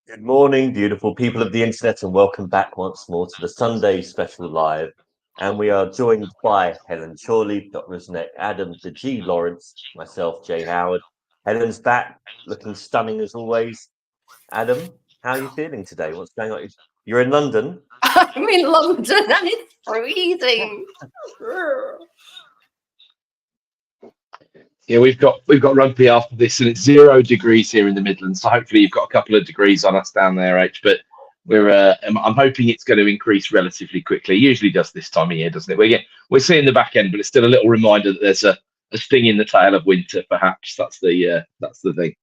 Good morning, beautiful people of the internet, and welcome back once more to the Sunday Special Live. And we are joined by Helen, Chorley, Piotr, Rusinek, Adam, the G. Lawrence, myself, Jay Howard. Helen's back, looking stunning as always. Adam, how are you feeling today? What's going on? You're in London. I'm in London and it's freezing. Yeah, we've got rugby after this, and it's 0 degrees here in the Midlands. So hopefully you've got a couple of degrees on us down there, H. But I'm hoping it's going to increase relatively quickly. It usually does this time of year, doesn't it? We're seeing the back end, but it's still a little reminder that there's a sting in the tail of winter. Perhaps that's the thing.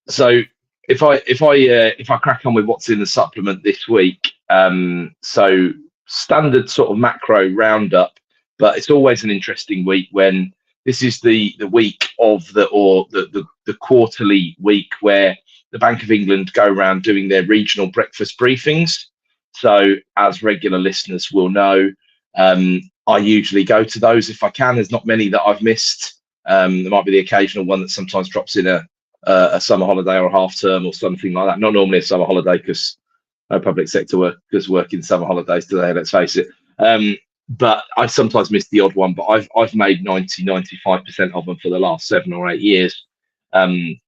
So if I crack on with what's in the supplement this week, so standard sort of macro roundup, but it's always an interesting week when this is the week of the quarterly week where the Bank of England go around doing their regional breakfast briefings. So as regular listeners will know, I usually go to those if I can. There's not many that I've missed. There might be the occasional one that sometimes drops in a summer holiday or a half term or something like that. Not normally a summer holiday because no public sector workers work in summer holidays today, let's face it. But I sometimes miss the odd one, but I've made 95% of them for the last 7 or 8 years. And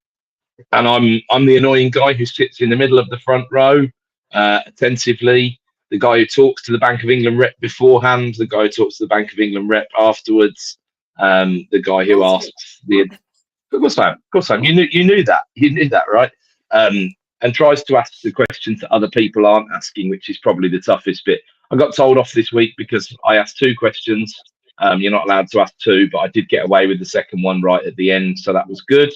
I'm the annoying guy who sits in the middle of the front row, attentively, the guy who talks to the Bank of England rep beforehand, the guy who talks to the Bank of England rep afterwards, the guy who asks of course I am. You knew that, right? And tries to ask the questions that other people aren't asking, which is probably the toughest bit. I got told off this week because I asked 2 questions. You're not allowed to ask 2, but I did get away with the second one right at the end, so that was good.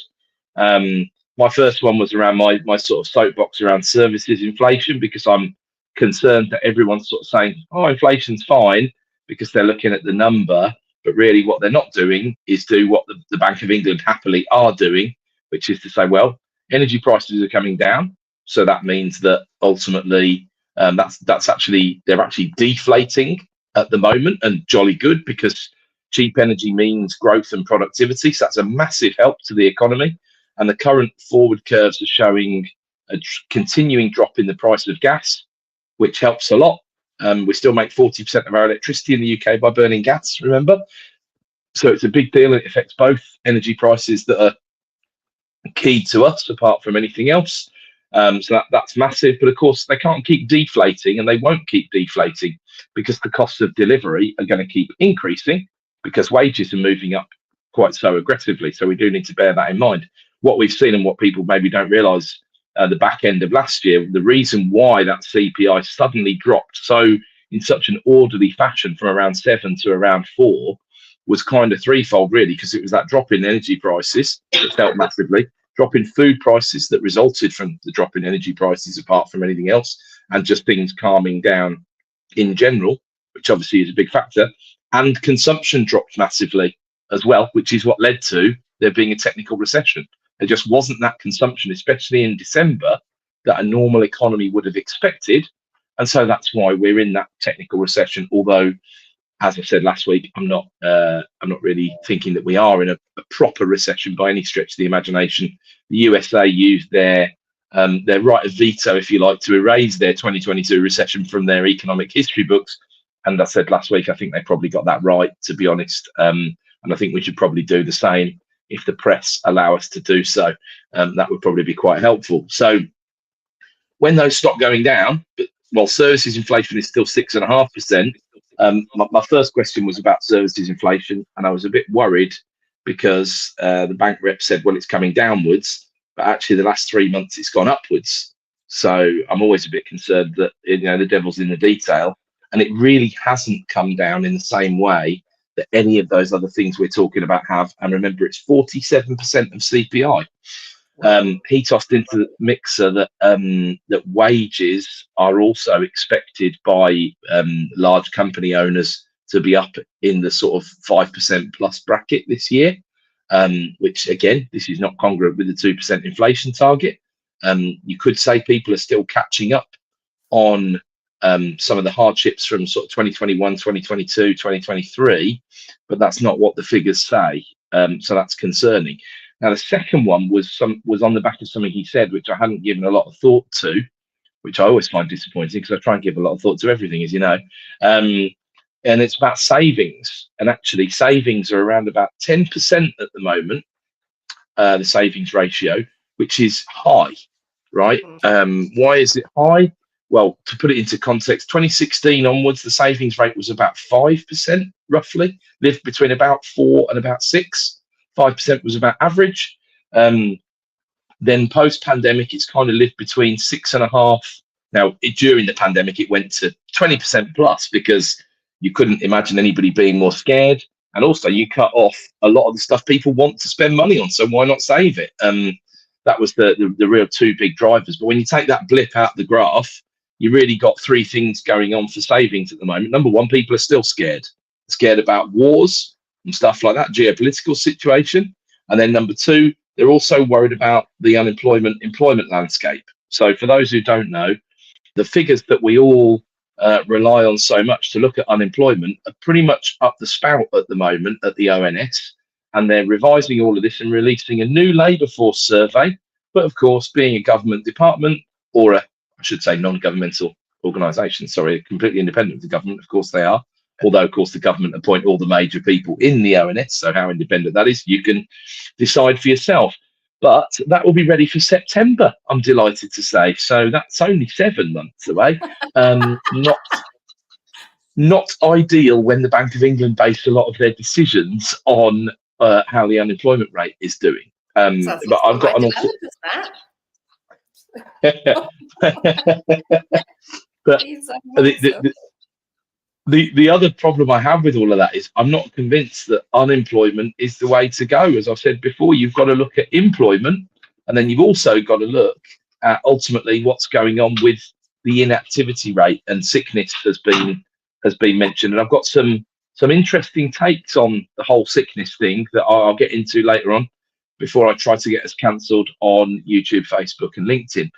My first one was around my sort of soapbox around services inflation, because I'm concerned that everyone's sort of saying, oh, inflation's fine, because they're looking at the number, but really what they're not doing is do what the Bank of England happily are doing, which is to say, well, energy prices are coming down, so that means that ultimately they're actually deflating at the moment, and jolly good, because cheap energy means growth and productivity. So that's a massive help to the economy. And the current forward curves are showing a continuing drop in the price of gas, which helps a lot. We still make 40% of our electricity in the UK by burning gas, remember? So it's a big deal. It affects both energy prices that are key to us, apart from anything else. So that's massive. But of course, they can't keep deflating, and they won't keep deflating, because the costs of delivery are going to keep increasing, because wages are moving up quite so aggressively. So we do need to bear that in mind. What we've seen, and what people maybe don't realise, the back end of last year, the reason why that CPI suddenly dropped so in such an orderly fashion from around 7 to around 4 was kind of threefold, really, because it was that drop in energy prices that felt massively, drop in food prices that resulted from the drop in energy prices, apart from anything else, and just things calming down in general, which obviously is a big factor, and consumption dropped massively as well, which is what led to there being a technical recession. There just wasn't that consumption, especially in December, that a normal economy would have expected. And so that's why we're in that technical recession. Although, as I said last week, I'm not really thinking that we are in a proper recession by any stretch of the imagination. The USA used their right of veto, if you like, to erase their 2022 recession from their economic history books. And I said last week, I think they probably got that right, to be honest. And I think we should probably do the same if the press allow us to do so. That would probably be quite helpful. So when those stop going down, while services inflation is still 6.5%, my first question was about services inflation, and I was a bit worried because the bank rep said, well, it's coming downwards, but actually the last 3 months it's gone upwards. So I'm always a bit concerned that, the devil's in the detail, and it really hasn't come down in the same way that any of those other things we're talking about have. And remember, it's 47% of CPI. He tossed into the mixer that wages are also expected by large company owners to be up in the sort of 5% plus bracket this year, which again, this is not congruent with the 2% inflation target. You could say people are still catching up on some of the hardships from sort of 2021, 2022, 2023, but that's not what the figures say. So that's concerning. Now, the second one was on the back of something he said, which I hadn't given a lot of thought to, which I always find disappointing because I try and give a lot of thought to everything, as you know. And it's about savings. And actually, savings are around about 10% at the moment, the savings ratio, which is high, right? Why is it high? Well, to put it into context, 2016 onwards, the savings rate was about 5%, roughly, lived between about 4 and about 6. 5% was about average. Then post-pandemic, it's kind of lived between 6.5. Now, during the pandemic, it went to 20% plus because you couldn't imagine anybody being more scared. And also, you cut off a lot of the stuff people want to spend money on. So why not save it? That was the real two big drivers. But when you take that blip out the graph, you really got three things going on for savings at the moment. Number one, people are still scared about wars and stuff like that, geopolitical situation. And then number two, they're also worried about the employment landscape. So for those who don't know, the figures that we all rely on so much to look at unemployment are pretty much up the spout at the moment at the ONS. And they're revising all of this and releasing a new labour force survey. But of course, being a government department, or I should say non-governmental organisation, sorry, completely independent of the government, of course they are. Although, of course, the government appoint all the major people in the ONS, so how independent that is, you can decide for yourself. But that will be ready for September, I'm delighted to say. So that's only 7 months away. Not ideal when the Bank of England based a lot of their decisions on how the unemployment rate is doing. But I've got an but the other problem I have with all of that is I'm not convinced that unemployment is the way to go. As I've said before, you've got to look at employment, and then you've also got to look at ultimately what's going on with the inactivity rate, and sickness has been mentioned. And I've got some interesting takes on the whole sickness thing that I'll get into later on before I try to get us cancelled on YouTube, Facebook and LinkedIn.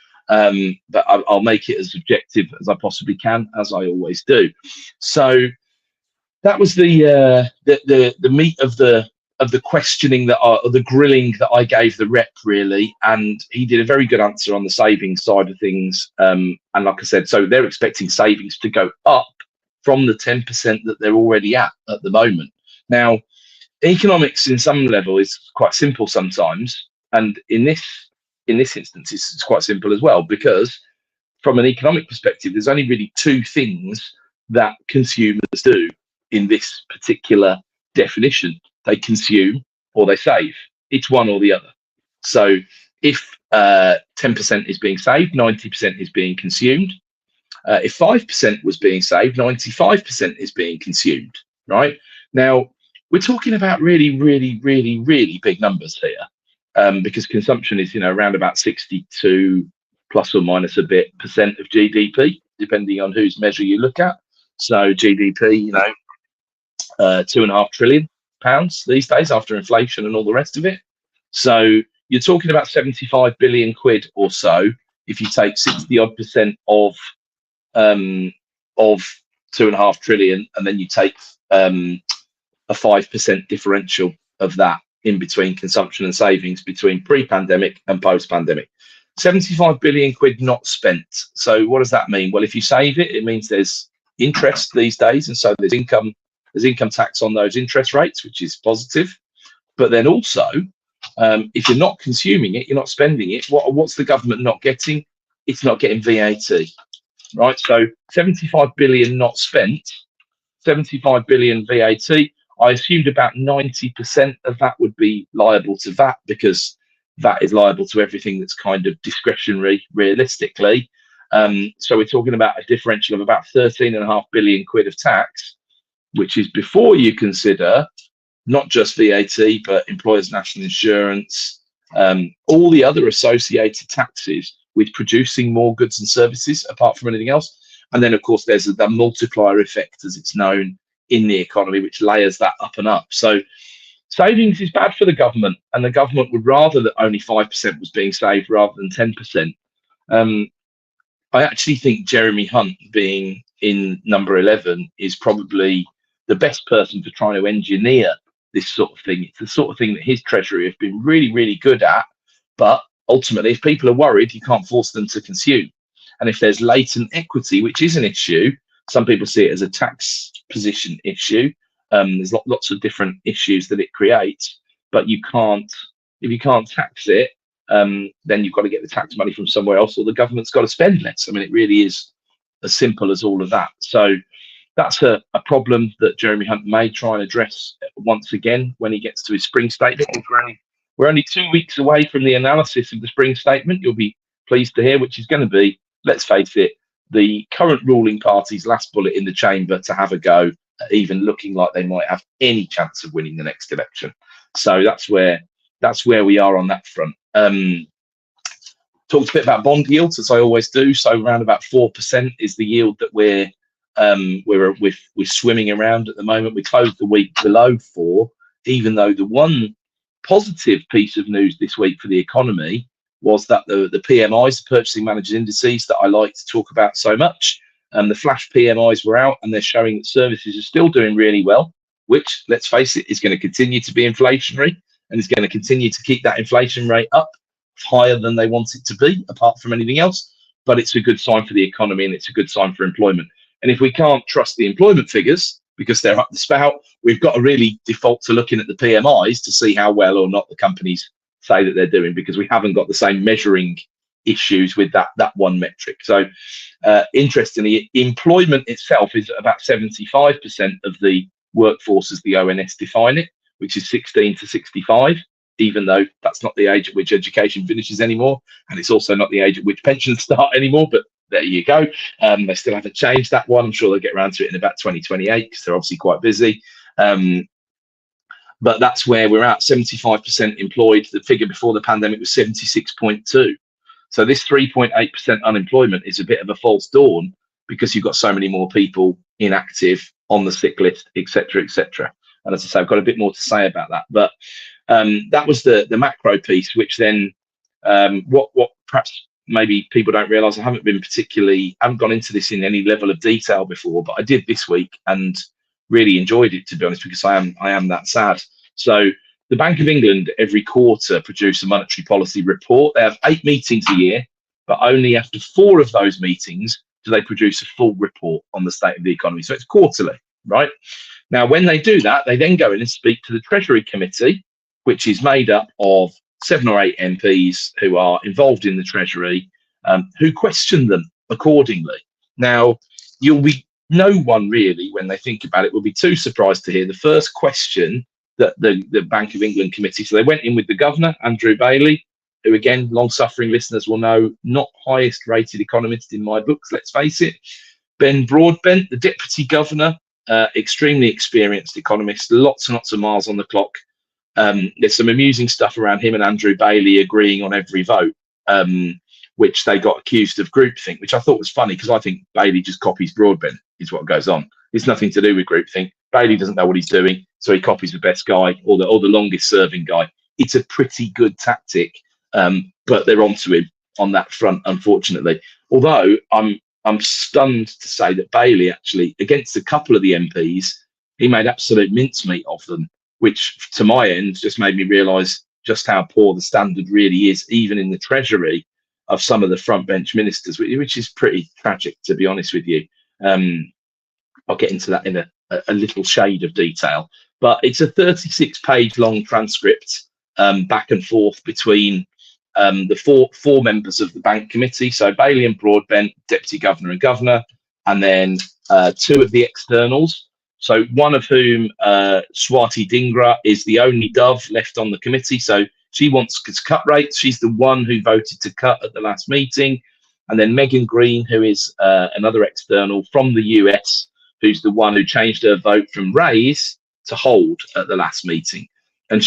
But I'll make it as objective as I possibly can, as I always do. So that was the meat of the questioning the grilling that I gave the rep, really, and he did a very good answer on the savings side of things. And like I said, so they're expecting savings to go up from the 10% that they're already at the moment. Now, economics in some level is quite simple sometimes, and in this instance, it's quite simple as well, because from an economic perspective, there's only really two things that consumers do in this particular definition. They consume or they save. It's one or the other. So if 10% is being saved, 90% is being consumed. If 5% was being saved, 95% is being consumed, right? Now, we're talking about really, really, really, really big numbers here. Because consumption is, around about 62 plus or minus a bit percent of GDP, depending on whose measure you look at. So GDP, 2.5 trillion pounds these days after inflation and all the rest of it. So you're talking about 75 billion quid or so if you take 60 odd percent of 2.5 trillion, and then you take a 5% differential of that in between consumption and savings between pre-pandemic and post-pandemic. 75 billion quid not spent. So what does that mean? Well, if you save it, it means there's interest these days, and so there's income tax on those interest rates, which is positive. But then also, if you're not consuming it, you're not spending it, what's the government not getting? It's not getting VAT, right? So 75 billion not spent, 75 billion VAT. I assumed about 90% of that would be liable to VAT, because VAT is liable to everything that's kind of discretionary, realistically. So we're talking about a differential of about 13.5 billion quid of tax, which is before you consider not just VAT, but employers' national insurance, all the other associated taxes with producing more goods and services, apart from anything else. And then, of course, there's the multiplier effect, as it's known in the economy, which layers that up and up. So savings is bad for the government, and the government would rather that only 5% was being saved rather than 10%. I actually think Jeremy Hunt being in number 11 is probably the best person for trying to engineer this sort of thing. It's the sort of thing that his Treasury have been really, really good at. But ultimately, if people are worried, you can't force them to consume. And if there's latent equity, which is an issue, some people see it as a tax position issue. There's lots of different issues that it creates, but if you can't tax it, then you've got to get the tax money from somewhere else, or the government's got to spend less. I mean, it really is as simple as all of that. So that's a problem that Jeremy Hunt may try and address once again when he gets to his spring statement. We're only 2 weeks away from the analysis of the spring statement. You'll be pleased to hear, which is going to be, let's face it, the current ruling party's last bullet in the chamber to have a go at even looking like they might have any chance of winning the next election. So that's where we are on that front. Talked a bit about bond yields, as I always do. So around about 4% is the yield that we're swimming around at the moment. We closed the week below 4, even though the one positive piece of news this week for the economy was that the PMIs, the Purchasing Managers Indices, that I like to talk about so much, the flash PMIs were out, and they're showing that services are still doing really well, which, let's face it, is going to continue to be inflationary and is going to continue to keep that inflation rate up higher than they want it to be, apart from anything else. But it's a good sign for the economy, and it's a good sign for employment. And if we can't trust the employment figures because they're up the spout, we've got to really default to looking at the PMIs to see how well or not the companies say that they're doing, because we haven't got the same measuring issues with that one metric. So interestingly, employment itself is about 75% of the workforce as the ONS define it, which is 16 to 65, even though that's not the age at which education finishes anymore, and it's also not the age at which pensions start anymore. But there you go. They still haven't changed that one. I'm sure they'll get around to it in about 2028 because they're obviously quite busy. But that's where we're at, 75% employed. The figure before the pandemic was 76.2. So this 3.8% unemployment is a bit of a false dawn, because you've got so many more people inactive, on the sick list, etc., etc. And as I say, I've got a bit more to say about that. But that was the macro piece, which then what perhaps maybe people don't realise, I haven't gone into this in any level of detail before, but I did this week and really enjoyed it, to be honest, because I am that sad. So the Bank of England every quarter produce a monetary policy report. They have 8 meetings a year, but only after 4 of those meetings do they produce a full report on the state of the economy. So it's quarterly, right? Now, when they do that, they then go in and speak to the Treasury Committee, which is made up of 7 or 8 MPs who are involved in the Treasury, who question them accordingly. Now, no one really, when they think about it, will be too surprised to hear the first question that the Bank of England committee. So they went in with the governor, Andrew Bailey, who, again, long-suffering listeners will know, not highest-rated economist in my books, let's face it. Ben Broadbent, the deputy governor, extremely experienced economist, lots and lots of miles on the clock. There's some amusing stuff around him and Andrew Bailey agreeing on every vote, which they got accused of groupthink, which I thought was funny, because I think Bailey just copies Broadbent, is what goes on. It's nothing to do with groupthink. Bailey doesn't know what he's doing, so he copies the best guy or the longest serving guy. It's a pretty good tactic, but they're onto him on that front, unfortunately. Although I'm stunned to say that Bailey actually, against a couple of the MPs, he made absolute mincemeat of them, which to my end just made me realise just how poor the standard really is, even in the Treasury, of some of the front bench ministers, which is pretty tragic, to be honest with you. I'll get into that in a little shade of detail, but it's a 36-page long transcript, back and forth between the four members of the bank committee. So Bailey and Broadbent, deputy governor and governor, and then 2 of the externals. So one of whom, Swati Dhingra, is the only dove left on the committee. So she wants to cut rates. She's the one who voted to cut at the last meeting. And then Megan Green, who is another external from the US, who's the one who changed her vote from raise to hold at the last meeting. And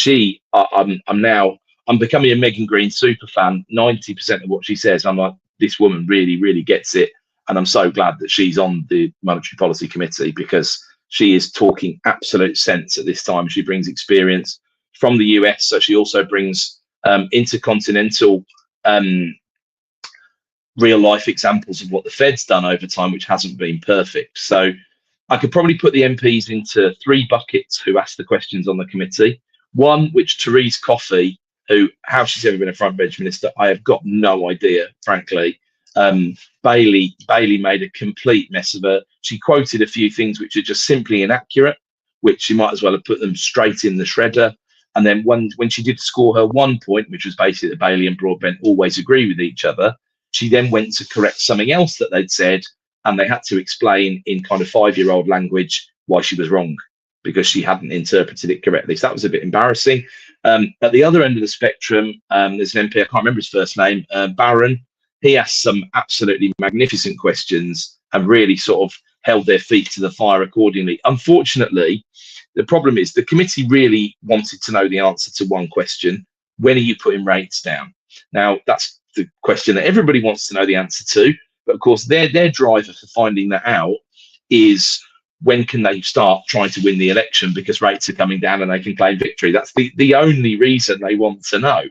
I'm becoming a Megan Green super fan. 90% of what she says, I'm like, this woman really, really gets it. And I'm so glad that she's on the Monetary Policy Committee, because she is talking absolute sense at this time. She brings experience from the US. So she also brings intercontinental real life examples of what the Fed's done over time, which hasn't been perfect. So I could probably put the MPs into 3 buckets who asked the questions on the committee. One, which Therese Coffey, who, how she's ever been a front bench minister, I have got no idea, frankly. Bailey made a complete mess of her. She quoted a few things which are just simply inaccurate, which she might as well have put them straight in the shredder. And then when she did score her 1 point, which was basically that Bailey and Broadbent always agree with each other, she then went to correct something else that they'd said, and they had to explain in kind of 5-year-old language why she was wrong, because she hadn't interpreted it correctly. So that was a bit embarrassing. At the other end of the spectrum, there's an MP, I can't remember his first name, Barron. He asked some absolutely magnificent questions and really sort of held their feet to the fire accordingly. Unfortunately, the problem is the committee really wanted to know the answer to one question: when are you putting rates down? Now, that's the question that everybody wants to know the answer to. But of course, their driver for finding that out is when can they start trying to win the election, because rates are coming down and they can claim victory. That's the only reason they want to know,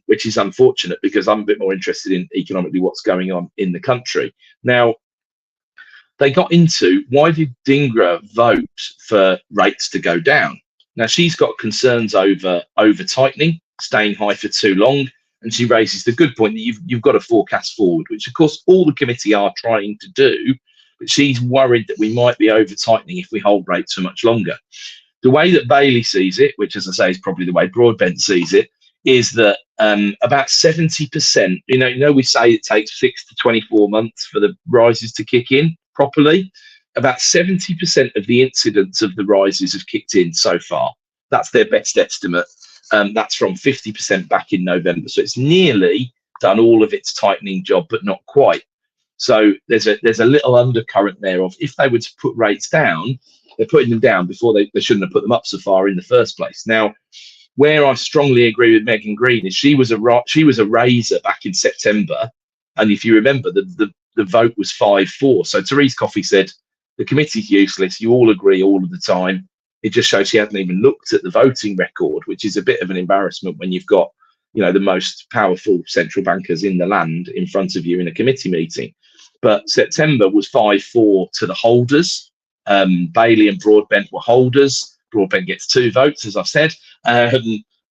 which is unfortunate, because I'm a bit more interested in economically what's going on in the country. Now, they got into, why did Dingra vote for rates to go down? Now, she's got concerns over tightening, staying high for too long. And she raises the good point that you've got to forecast forward, which of course all the committee are trying to do, but she's worried that we might be over tightening if we hold rates for much longer. The way that Bailey sees it, which as I say is probably the way Broadbent sees it, is that about 70%, you know, we say it takes 6 to 24 months for the rises to kick in properly. About 70% of the incidents of the rises have kicked in so far. That's their best estimate. That's from 50% back in November. So it's nearly done all of its tightening job, but not quite. So there's a little undercurrent there of, if they were to put rates down, they're putting them down before they shouldn't have put them up so far in the first place. Now, where I strongly agree with Megan Green is she was a raiser back in September. And if you remember, the vote was 5-4. So Therese Coffey said, the committee's useless. You all agree all of the time. It just shows she hadn't even looked at the voting record, which is a bit of an embarrassment when you've got, you know, the most powerful central bankers in the land in front of you in a committee meeting. But September was 5-4 to the holders. Bailey and Broadbent were holders. Broadbent gets 2 votes, as I've said.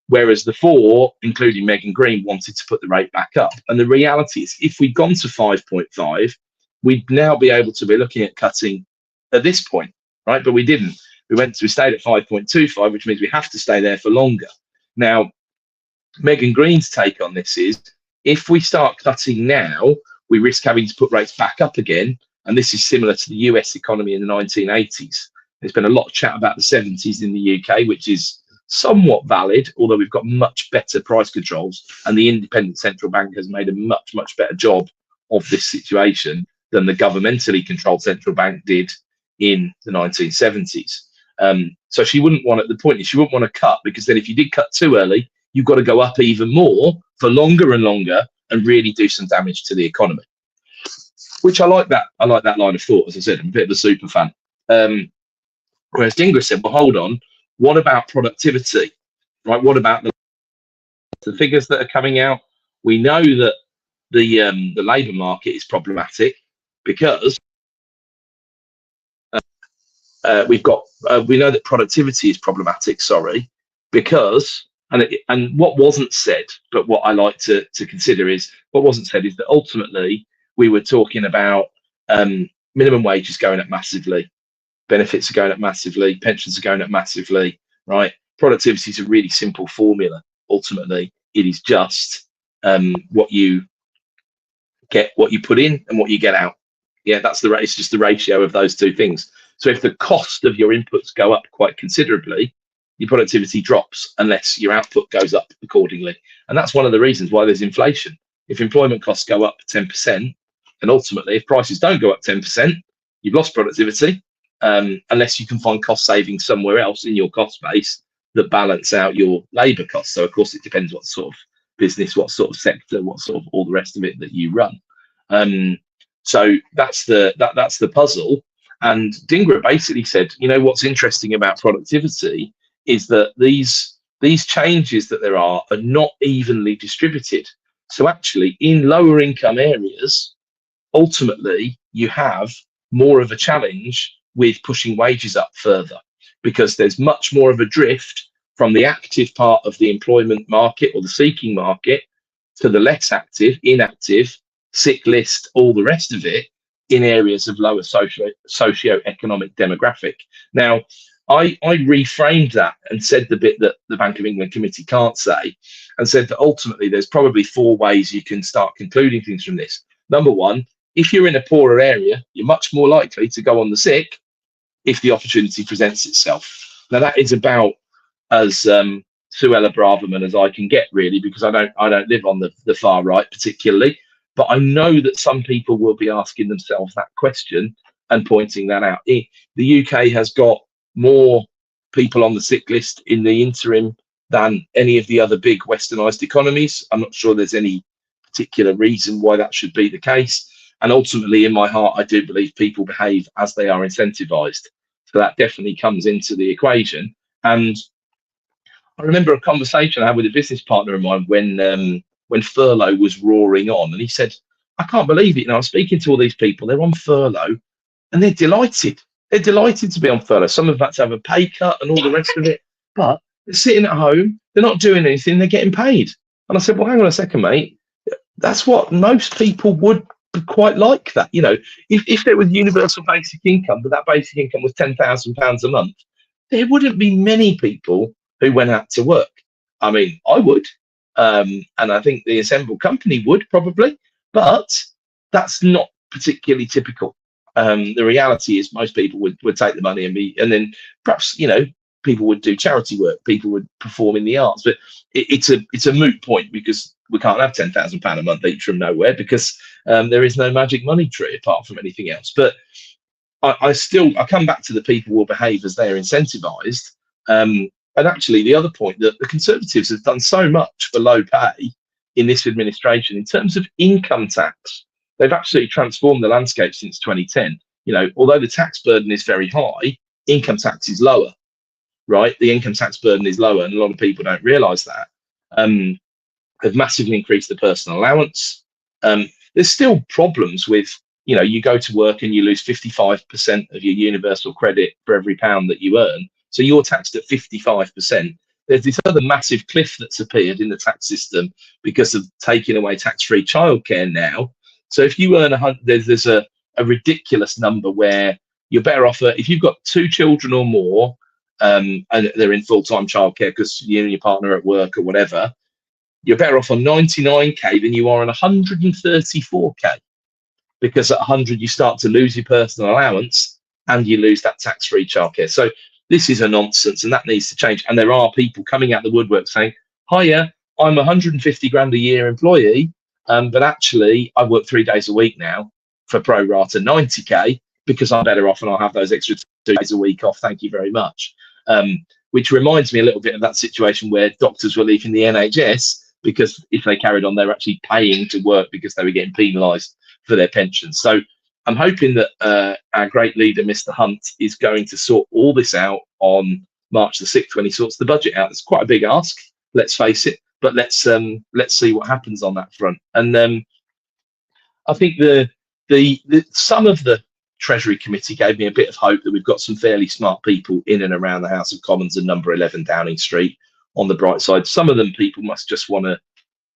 Whereas the 4, including Megan Green, wanted to put the rate back up. And the reality is, if we'd gone to 5.5, we'd now be able to be looking at cutting at this point, right? But we didn't. We stayed at 5.25, which means we have to stay there for longer. Now, Megan Green's take on this is, if we start cutting now, we risk having to put rates back up again. And this is similar to the US economy in the 1980s. There's been a lot of chat about the 70s in the UK, which is somewhat valid, although we've got much better price controls. And the independent central bank has made a much, much better job of this situation than the governmentally controlled central bank did in the 1970s. So she wouldn't want, at the point is, she wouldn't want to cut, because then if you did cut too early, you've got to go up even more for longer and longer and really do some damage to the economy. Which I like that. I like that line of thought. As I said, I'm a bit of a super fan. Whereas Dingra said, well, hold on, what about productivity? Right? What about the figures that are coming out? We know that the labour market is problematic, because we know that productivity is problematic, because, and what wasn't said, but what I like to consider is, what wasn't said is that ultimately we were talking about minimum wages going up massively, benefits are going up massively, pensions are going up massively, right? Productivity is a really simple formula. Ultimately, it is just what you get, what you put in and what you get out. Yeah, that's the it's just the ratio of those two things. So if the cost of your inputs go up quite considerably, your productivity drops unless your output goes up accordingly. And that's one of the reasons why there's inflation. If employment costs go up 10%, and ultimately if prices don't go up 10%, you've lost productivity, unless you can find cost savings somewhere else in your cost base that balance out your labour costs. So of course it depends what sort of business, what sort of sector, what sort of all the rest of it that you run. So that's the puzzle. And Dingra basically said, you know, what's interesting about productivity is that these changes that there are not evenly distributed. So actually in lower income areas, ultimately you have more of a challenge with pushing wages up further, because there's much more of a drift from the active part of the employment market or the seeking market to the less active, inactive, sick list, all the rest of it, in areas of lower socio-economic demographic. Now, I reframed that and said the bit that the Bank of England committee can't say, and said that ultimately there's probably 4 ways you can start concluding things from this. Number one, if you're in a poorer area, you're much more likely to go on the sick if the opportunity presents itself. Now, that is about as Suella Braverman as I can get, really, because I don't live on the far right particularly, but I know that some people will be asking themselves that question and pointing that out. The UK has got more people on the sick list in the interim than any of the other big westernized economies. I'm not sure there's any particular reason why that should be the case. And ultimately, in my heart, I do believe people behave as they are incentivized. So that definitely comes into the equation. And I remember a conversation I had with a business partner of mine when furlough was roaring on, and he said, I can't believe it. You know, I'm speaking to all these people, they're on furlough and they're delighted. They're delighted to be on furlough. Some of them had to have a pay cut and all the rest of it, but they're sitting at home, they're not doing anything, they're getting paid. And I said, well, hang on a second, mate. That's what most people would quite like that. You know, if there was universal basic income, but that basic income was £10,000 a month, there wouldn't be many people who went out to work. I mean, I would, and I think the assembled company would probably, but that's not particularly typical. The reality is most people would take the money and then perhaps, you know, people would do charity work, people would perform in the arts, but it's a moot point, because we can't have £10,000 a month each from nowhere, because there is no magic money tree apart from anything else. But I come back to the people will behave as they're incentivized. And actually, the other point, that the Conservatives have done so much for low pay in this administration in terms of income tax. They've absolutely transformed the landscape since 2010. You know, although the tax burden is very high, income tax is lower, right? The income tax burden is lower, and a lot of people don't realise that. They've massively increased the personal allowance. There's still problems with, you know, you go to work and you lose 55% of your universal credit for every pound that you earn. So you're taxed at 55%. There's this other massive cliff that's appeared in the tax system because of taking away tax-free childcare now. So if you earn there's a ridiculous number where you're better off if you've got 2 children or more, and they're in full-time childcare because you and your partner are at work or whatever, you're better off on 99k than you are on 134k, because at 100 you start to lose your personal allowance and you lose that tax-free childcare. So this is a nonsense, and that needs to change. And there are people coming out the woodwork saying, hiya, I'm 150 grand a year employee, but actually I work 3 days a week now for pro rata 90k, because I'm better off and I'll have those extra 2 days a week off. Thank you very much. Which reminds me a little bit of that situation where doctors were leaving the NHS because if they carried on, they were actually paying to work because they were getting penalised for their pensions. So I'm hoping that our great leader, Mr. Hunt, is going to sort all this out on March the 6th when he sorts the budget out. It's quite a big ask, let's face it, but let's see what happens on that front. And I think the some of the Treasury Committee gave me a bit of hope that we've got some fairly smart people in and around the House of Commons and number 11 Downing Street on the bright side. Some of them people must just want to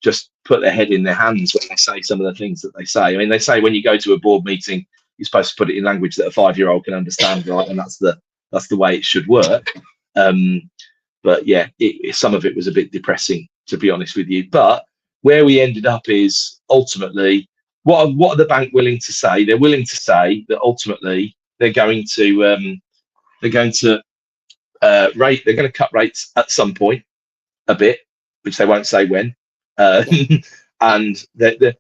just put their head in their hands when they say some of the things that they say. I mean, they say when you go to a board meeting, you're supposed to put it in language that a 5-year-old can understand, right? And that's the way it should work. But yeah, some of it was a bit depressing, to be honest with you. But where we ended up is ultimately, what are the bank willing to say? They're willing to say that ultimately they're going to cut rates at some point a bit, which they won't say when. And the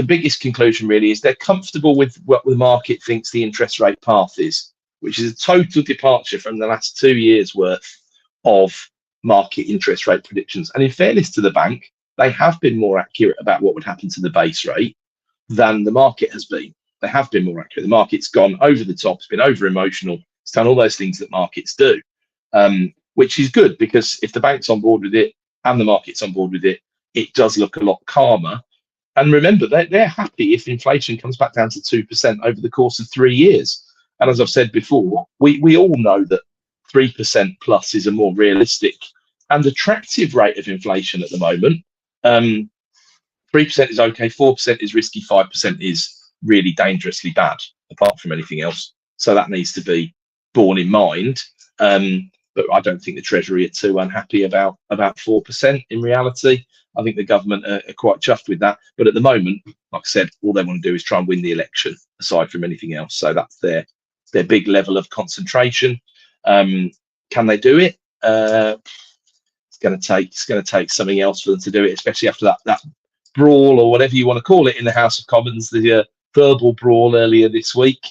biggest conclusion really is they're comfortable with what the market thinks the interest rate path is, which is a total departure from the last 2 years worth of market interest rate predictions. And in fairness to the bank, they have been more accurate about what would happen to the base rate than the market has been. They have been more accurate. The market's gone over the top, it's been over emotional, it's done all those things that markets do, which is good, because if the bank's on board with it and the market's on board with it, it does look a lot calmer. And remember, they're happy if inflation comes back down to 2% over the course of 3 years. And as I've said before, we all know that 3% plus is a more realistic and attractive rate of inflation at the moment. 3% is okay, 4% is risky, 5% is really dangerously bad, apart from anything else. So that needs to be borne in mind. But I don't think the Treasury are too unhappy about 4% in reality. I think the government are quite chuffed with that. But at the moment, like I said, all they want to do is try and win the election, aside from anything else. So that's their big level of concentration. Can they do it? It's going to take something else for them to do it, especially after that brawl, or whatever you want to call it, in the House of Commons, the verbal brawl earlier this week.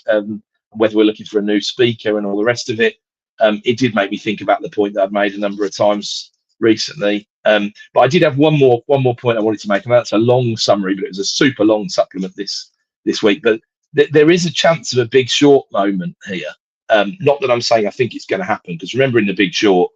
Whether we're looking for a new speaker and all the rest of it. It did make me think about the point that I've made a number of times recently. But I did have one more point I wanted to make, and that's a long summary, but it was a super long supplement this week. But there is a chance of a Big Short moment here. Not that I'm saying I think it's going to happen, because remember, in the Big Short,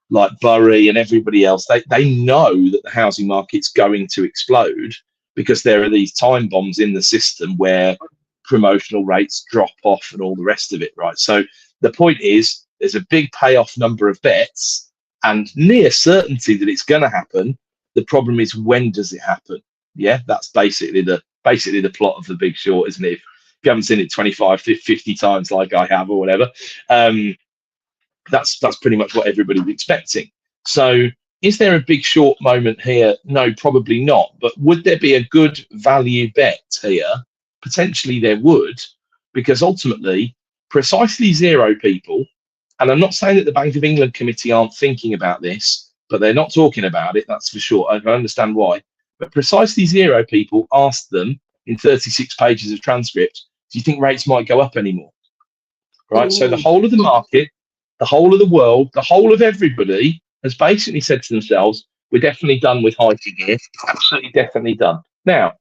like Burry and everybody else, they know that the housing market's going to explode, because there are these time bombs in the system where promotional rates drop off and all the rest of it, right? So the point is, there's a big payoff number of bets and near certainty that it's going to happen. The problem is, when does it happen? Yeah, that's basically the plot of the Big Short, isn't it? If you haven't seen it 25, 50 times like I have, or whatever, that's pretty much what everybody's expecting. So is there a Big Short moment here? No, probably not. But would there be a good value bet here? Potentially there would, because ultimately, precisely zero people, and I'm not saying that the Bank of England committee aren't thinking about this, but they're not talking about it, that's for sure. I understand why. But precisely zero people asked them in 36 pages of transcript, do you think rates might go up anymore? Right? Ooh. So the whole of the market, the whole of the world, the whole of everybody has basically said to themselves, we're definitely done with hiking here. Absolutely definitely done. Now,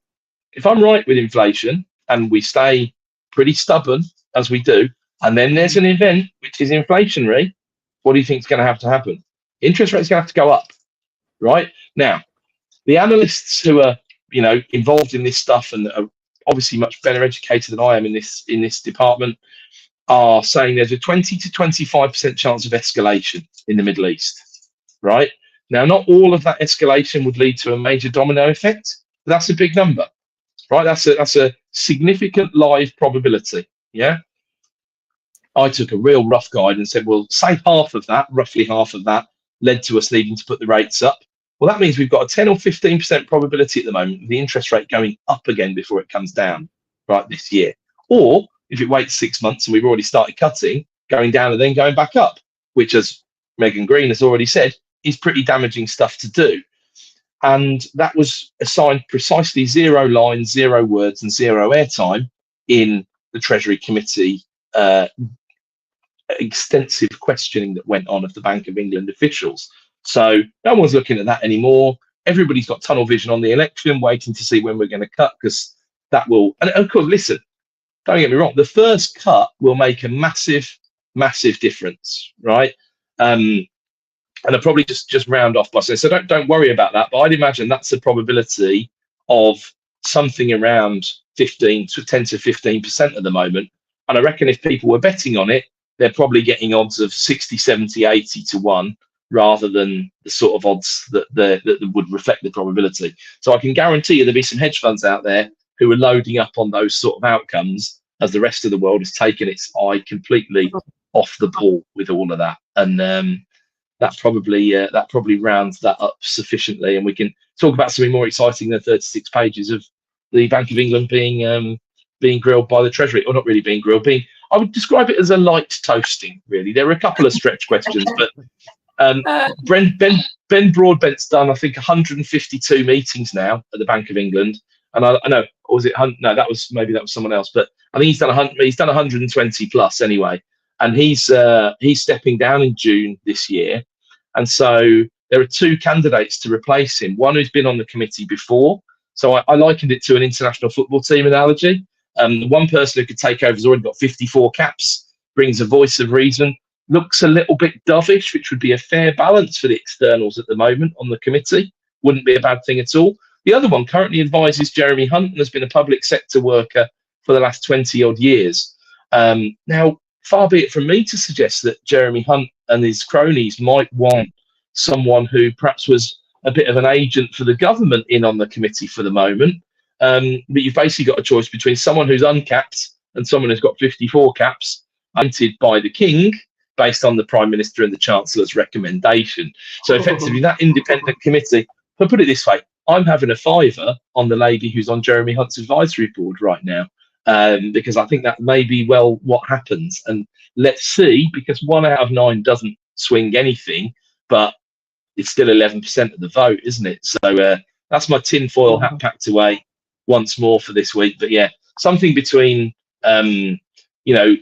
if I'm right with inflation and we stay pretty stubborn as we do, and then there's an event which is inflationary, what do you think is going to have to happen? Interest rates are going to have to go up, right? Now, the analysts who are, involved in this stuff and are obviously much better educated than I am in this department are saying there's a 20 to 25% chance of escalation in the Middle East, right? Now, not all of that escalation would lead to a major domino effect, but that's a big number, right? That's a significant live probability, yeah? I took a real rough guide and said, well, say roughly half of that led to us needing to put the rates up. Well, that means we've got a 10 or 15% probability at the moment of the interest rate going up again before it comes down, right, this year. Or if it waits 6 months and we've already started cutting, going down and then going back up, which, as Megan Green has already said, is pretty damaging stuff to do. And that was assigned precisely 0 lines, 0 words and 0 airtime in the Treasury Committee extensive questioning that went on of the Bank of England officials. So no one's looking at that anymore. Everybody's got tunnel vision on the election, waiting to see when we're going to cut, because that will, and of course, listen, don't get me wrong, the first cut will make a massive difference, right? And I'll probably just round off by saying, so don't worry about that, but I'd imagine that's a probability of something around 10 to 15% at the moment. And I reckon if people were betting on it, they're probably getting odds of 60, 70, 80 to 1, rather than the sort of odds that would reflect the probability. So I can guarantee you there'll be some hedge funds out there who are loading up on those sort of outcomes, as the rest of the world has taken its eye completely off the ball with all of that. And that probably rounds that up sufficiently, and we can talk about something more exciting than 36 pages of the Bank of England being grilled by the Treasury, or not really being grilled, I would describe it as a light toasting, really. There are a couple of stretch questions, but Ben Broadbent's done, I think, 152 meetings now at the Bank of England, and I know, or was it? No, that was someone else, but I think he's done 120 plus anyway, and he's stepping down in June this year, and so there are 2 candidates to replace him. One who's been on the committee before, so I likened it to an international football team analogy. The one person who could take over has already got 54 caps, brings a voice of reason, looks a little bit dovish, which would be a fair balance for the externals at the moment on the committee. Wouldn't be a bad thing at all. The other one currently advises Jeremy Hunt and has been a public sector worker for the last 20 odd years. Now, far be it from me to suggest that Jeremy Hunt and his cronies might want someone who perhaps was a bit of an agent for the government in on the committee for the moment. But you've basically got a choice between someone who's uncapped and someone who's got 54 caps, appointed by the King based on the Prime Minister and the Chancellor's recommendation. So effectively, that independent committee, but put it this way, I'm having a fiver on the lady who's on Jeremy Hunt's advisory board right now, because I think that may be well what happens. And let's see, because 1 out of 9 doesn't swing anything, but it's still 11% of the vote, isn't it? So that's my tinfoil hat packed away once more for this week. But yeah, something between, you know,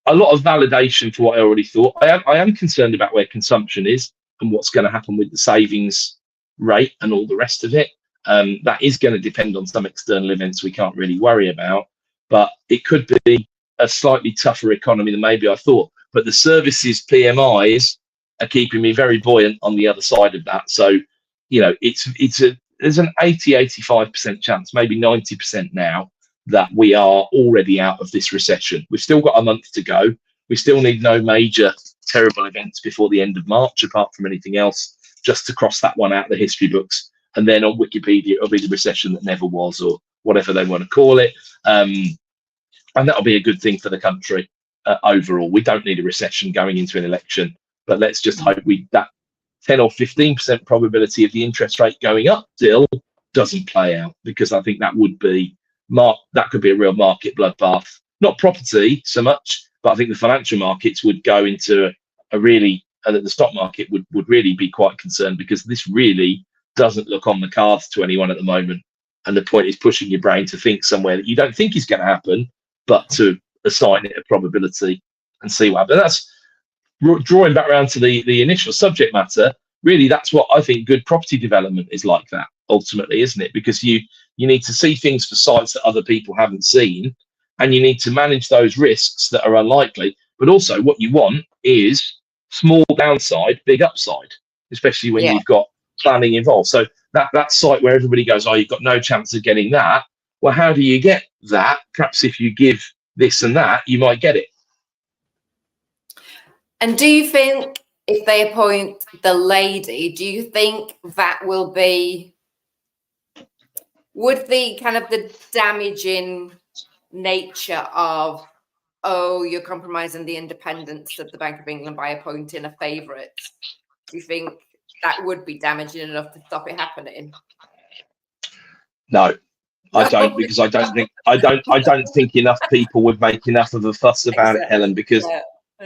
a lot of validation for what I already thought. I am concerned about where consumption is and what's going to happen with the savings rate and all the rest of it. That is going to depend on some external events we can't really worry about, but it could be a slightly tougher economy than maybe I thought. But the services PMIs are keeping me very buoyant on the other side of that. So, you know, there's an 85% chance, maybe 90% now, that we are already out of this recession. We've still got a month to go. We still need no major terrible events before the end of March, apart from anything else, just to cross that one out of the history books. And then on Wikipedia, it'll be the recession that never was, or whatever they want to call it. And that'll be a good thing for the country overall. We don't need a recession going into an election, but let's just hope that 10 or 15% probability of the interest rate going up still doesn't play out, because I think that would be that could be a real market bloodbath. Not property so much, but I think the financial markets would go into a really, and the stock market would really be quite concerned, because this really doesn't look on the cards to anyone at the moment. And the point is pushing your brain to think somewhere that you don't think is going to happen, but to assign it a probability and see what happens. That's drawing back around to the initial subject matter. Really, that's what I think good property development is like, that ultimately, isn't it? Because you need to see things for sites that other people haven't seen, and you need to manage those risks that are unlikely. But also what you want is small downside, big upside, especially when you've got planning involved. So that site where everybody goes, oh, you've got no chance of getting that. Well, how do you get that? Perhaps if you give this and that, you might get it. And do you think if they appoint the lady, do you think that would the kind of the damaging nature of, oh, you're compromising the independence of the Bank of England by appointing a favourite, do you think that would be damaging enough to stop it happening? No, I don't, because I don't think enough people would make enough of a fuss about it, Helen, because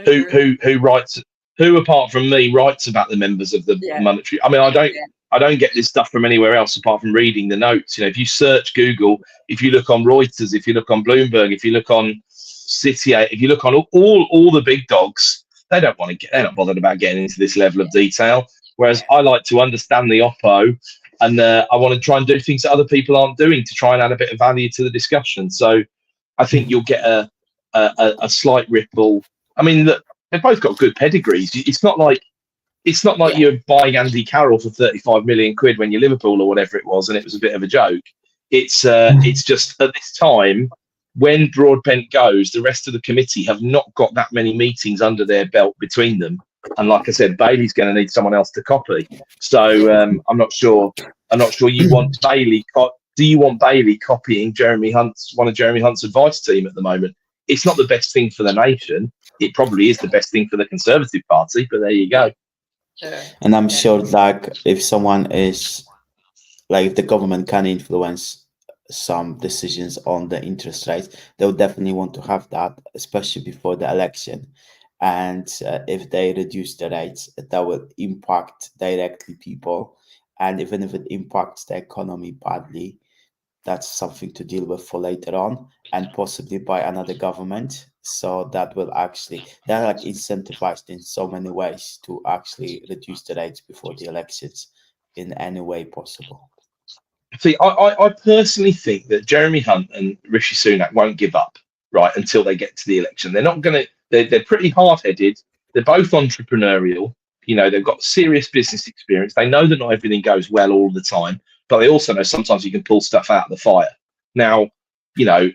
who apart from me writes about the members of the monetary? I mean, I don't get this stuff from anywhere else apart from reading the notes. You know, if you search Google, if you look on Reuters, if you look on Bloomberg, if you look on City, if you look on all the big dogs, they're not bothered about getting into this level of detail. Whereas I like to understand the oppo, and I want to try and do things that other people aren't doing to try and add a bit of value to the discussion. So I think you'll get a slight ripple. I mean, they've both got good pedigrees. It's not like you're buying Andy Carroll for 35 million quid when you're Liverpool or whatever it was, and it was a bit of a joke. It's just at this time, when Broadbent goes, the rest of the committee have not got that many meetings under their belt between them. And like I said, Bailey's going to need someone else to copy. So I'm not sure you want Bailey. Do you want Bailey copying one of Jeremy Hunt's advice team at the moment? It's not the best thing for the nation. It probably is the best thing for the Conservative Party, but there you go. And I'm sure, like, if someone is, like, if the government can influence some decisions on the interest rates, they'll definitely want to have that, especially before the election. And if they reduce the rates, that will impact directly people. And even if it impacts the economy badly, that's something to deal with for later on, and possibly by another government. So that will actually, they're like incentivized in so many ways to actually reduce the rates before the elections in any way possible. See, I personally think that Jeremy Hunt and Rishi Sunak won't give up, right, until they get to the election. They're not going to, they're pretty hard-headed. They're both entrepreneurial. You know, they've got serious business experience. They know that not everything goes well all the time, but they also know sometimes you can pull stuff out of the fire. Now, you know,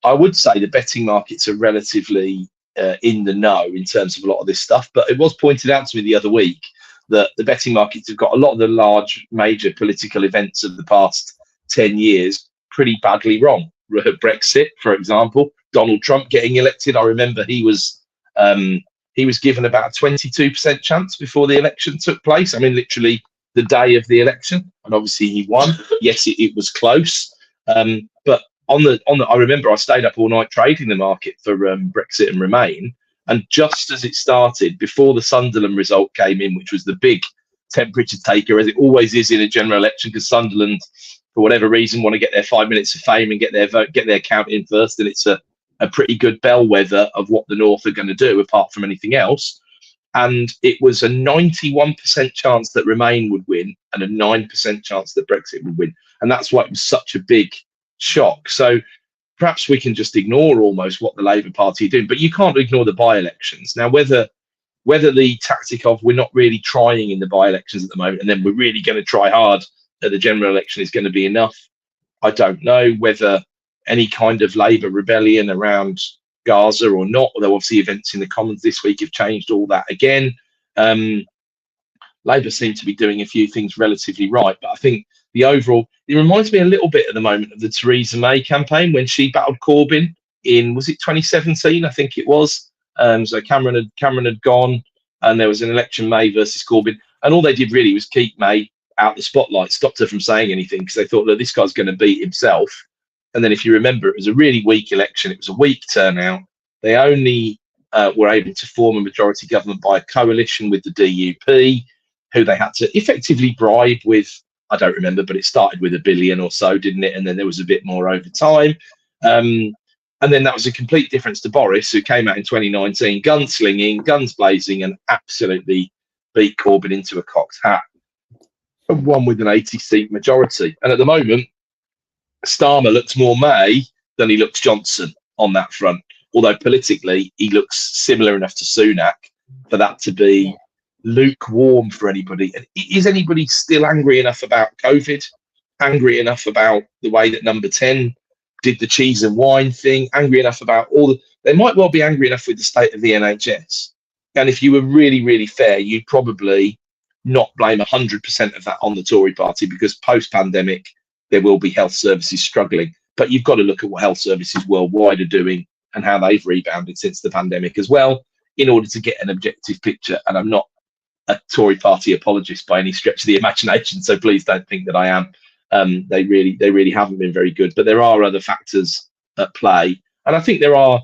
I would say the betting markets are relatively in the know in terms of a lot of this stuff. But it was pointed out to me the other week that the betting markets have got a lot of the large major political events of the past 10 years pretty badly wrong. Brexit, for example, Donald Trump getting elected. I remember he was given about a 22% chance before the election took place. I mean, literally the day of the election, and obviously he won. Yes, it was close, but I remember I stayed up all night trading the market for Brexit and Remain, and just as it started, before the Sunderland result came in, which was the big temperature taker, as it always is in a general election, because Sunderland, for whatever reason, want to get their 5 minutes of fame and get their vote, get their count in first, and it's a pretty good bellwether of what the North are going to do, apart from anything else. And it was a 91% chance that Remain would win and a 9% chance that Brexit would win. And that's why it was such a big shock. So perhaps we can just ignore almost what the Labour Party are doing, but you can't ignore the by-elections. Now, whether the tactic of we're not really trying in the by-elections at the moment and then we're really going to try hard at the general election is going to be enough, I don't know. Whether any kind of Labour rebellion around Gaza or not, although obviously events in the Commons this week have changed all that again. Labour seem to be doing a few things relatively right, but I think the overall, it reminds me a little bit at the moment of the Theresa May campaign when she battled Corbyn in, was it 2017? I think it was. So Cameron had gone, and there was an election, May versus Corbyn, and all they did really was keep May out the spotlight, stopped her from saying anything because they thought, look, this guy's going to beat himself. And then if you remember, it was a really weak election. It was a weak turnout. They only were able to form a majority government by a coalition with the DUP, who they had to effectively bribe with, I don't remember, but it started with $1 billion or so, didn't it? And then there was a bit more over time. And then that was a complete difference to Boris, who came out in 2019, gunslinging, guns blazing, and absolutely beat Corbyn into a cocked hat and won with an 80-seat majority. And at the moment, Starmer looks more May than he looks Johnson on that front, although politically he looks similar enough to Sunak for that to be lukewarm for anybody. And is anybody still angry enough about COVID, angry enough about the way that Number 10 did the cheese and wine thing, angry enough about they might well be angry enough with the state of the NHS. And if you were really, really fair, you'd probably not blame 100% of that on the Tory party, because post-pandemic, there will be health services struggling. But you've got to look at what health services worldwide are doing and how they've rebounded since the pandemic as well, in order to get an objective picture. And I'm not a Tory party apologist by any stretch of the imagination, so please don't think that I am. They really haven't been very good. But there are other factors at play. And I think there are,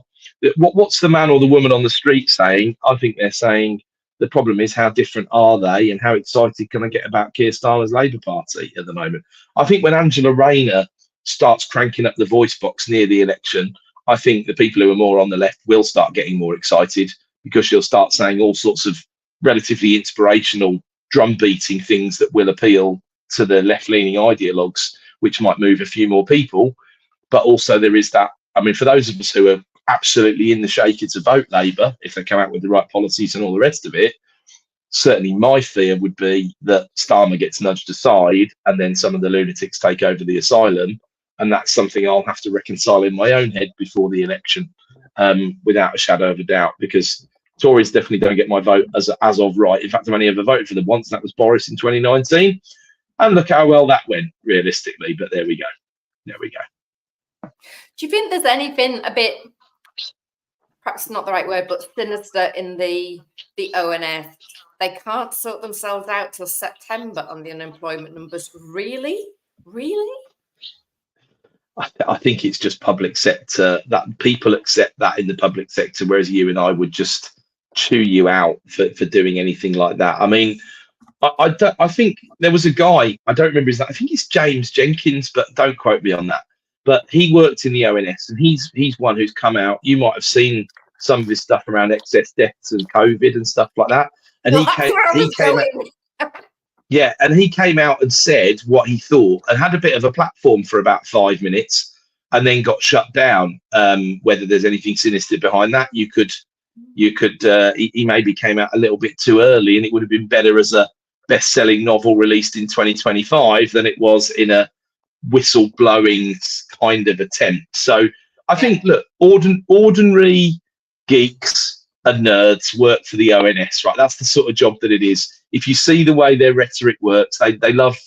what's the man or the woman on the street saying? I think they're saying, the problem is, how different are they and how excited can I get about Keir Starmer's Labour Party at the moment? I think when Angela Rayner starts cranking up the voice box near the election, I think the people who are more on the left will start getting more excited, because she'll start saying all sorts of relatively inspirational, drum-beating things that will appeal to the left-leaning ideologues, which might move a few more people. But also there is that, I mean, for those of us who are absolutely in the shaker to vote Labour, if they come out with the right policies and all the rest of it, certainly my fear would be that Starmer gets nudged aside and then some of the lunatics take over the asylum. And that's something I'll have to reconcile in my own head before the election, without a shadow of a doubt, because Tories definitely don't get my vote as of right. In fact, I've only ever voted for them once, and that was Boris in 2019. And look how well that went, realistically. But there we go. There we go. Do you think there's anything a bit, perhaps not the right word, but sinister in the ONS? They can't sort themselves out till September on the unemployment numbers. Really? I think it's just public sector, that people accept that in the public sector, whereas you and I would just chew you out for doing anything like that. I mean, I think there was a guy, I don't remember his name, I think it's James Jenkins, but don't quote me on that. But he worked in the ONS, and he's one who's come out. You might have seen some of his stuff around excess deaths and COVID and stuff like that. And he came out, yeah, and he came out and said what he thought, and had a bit of a platform for about 5 minutes, and then got shut down. Whether there's anything sinister behind that, he maybe came out a little bit too early, and it would have been better as a best-selling novel released in 2025 than it was in a whistle-blowing kind of attempt. So I think, look, ordinary geeks and nerds work for the ONS, right? That's the sort of job that it is. If you see the way their rhetoric works, they love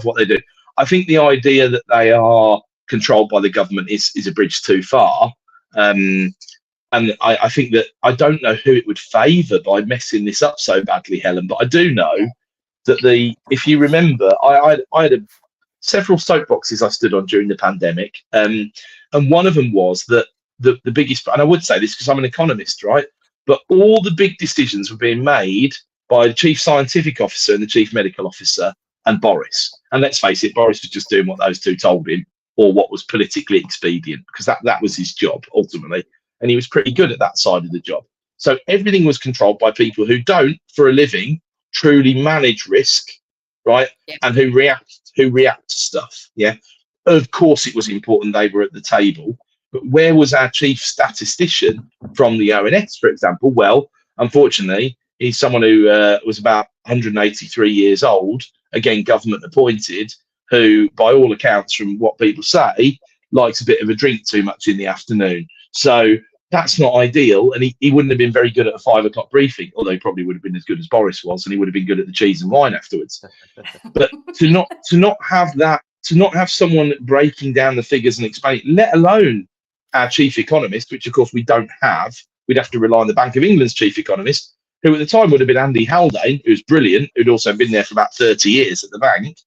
what they do. I think the idea that they are controlled by the government is a bridge too far. And I think that I don't know who it would favour by messing this up so badly, Helen, but I do know that if you remember, I had several soapboxes I stood on during the pandemic, and one of them was that the biggest, and I would say this because I'm an economist, right? But all the big decisions were being made by the chief scientific officer and the chief medical officer and Boris. And let's face it, Boris was just doing what those two told him, or what was politically expedient, because that was his job ultimately, and he was pretty good at that side of the job. So everything was controlled by people who don't, for a living, truly manage risk, right? Yeah. And who react to stuff. Yeah. Of course, it was important they were at the table, but where was our chief statistician from the ONS, for example? Well, unfortunately, he's someone who was about 183 years old, again, government appointed, who, by all accounts, from what people say, likes a bit of a drink too much in the afternoon. So that's not ideal, and he wouldn't have been very good at a 5 o'clock briefing, although he probably would have been as good as Boris was, and he would have been good at the cheese and wine afterwards. But to not have someone breaking down the figures and explaining, let alone our chief economist, which of course we don't have, we'd have to rely on the Bank of England's chief economist, who at the time would have been Andy Haldane, who's brilliant, who'd also been there for about 30 years at the bank.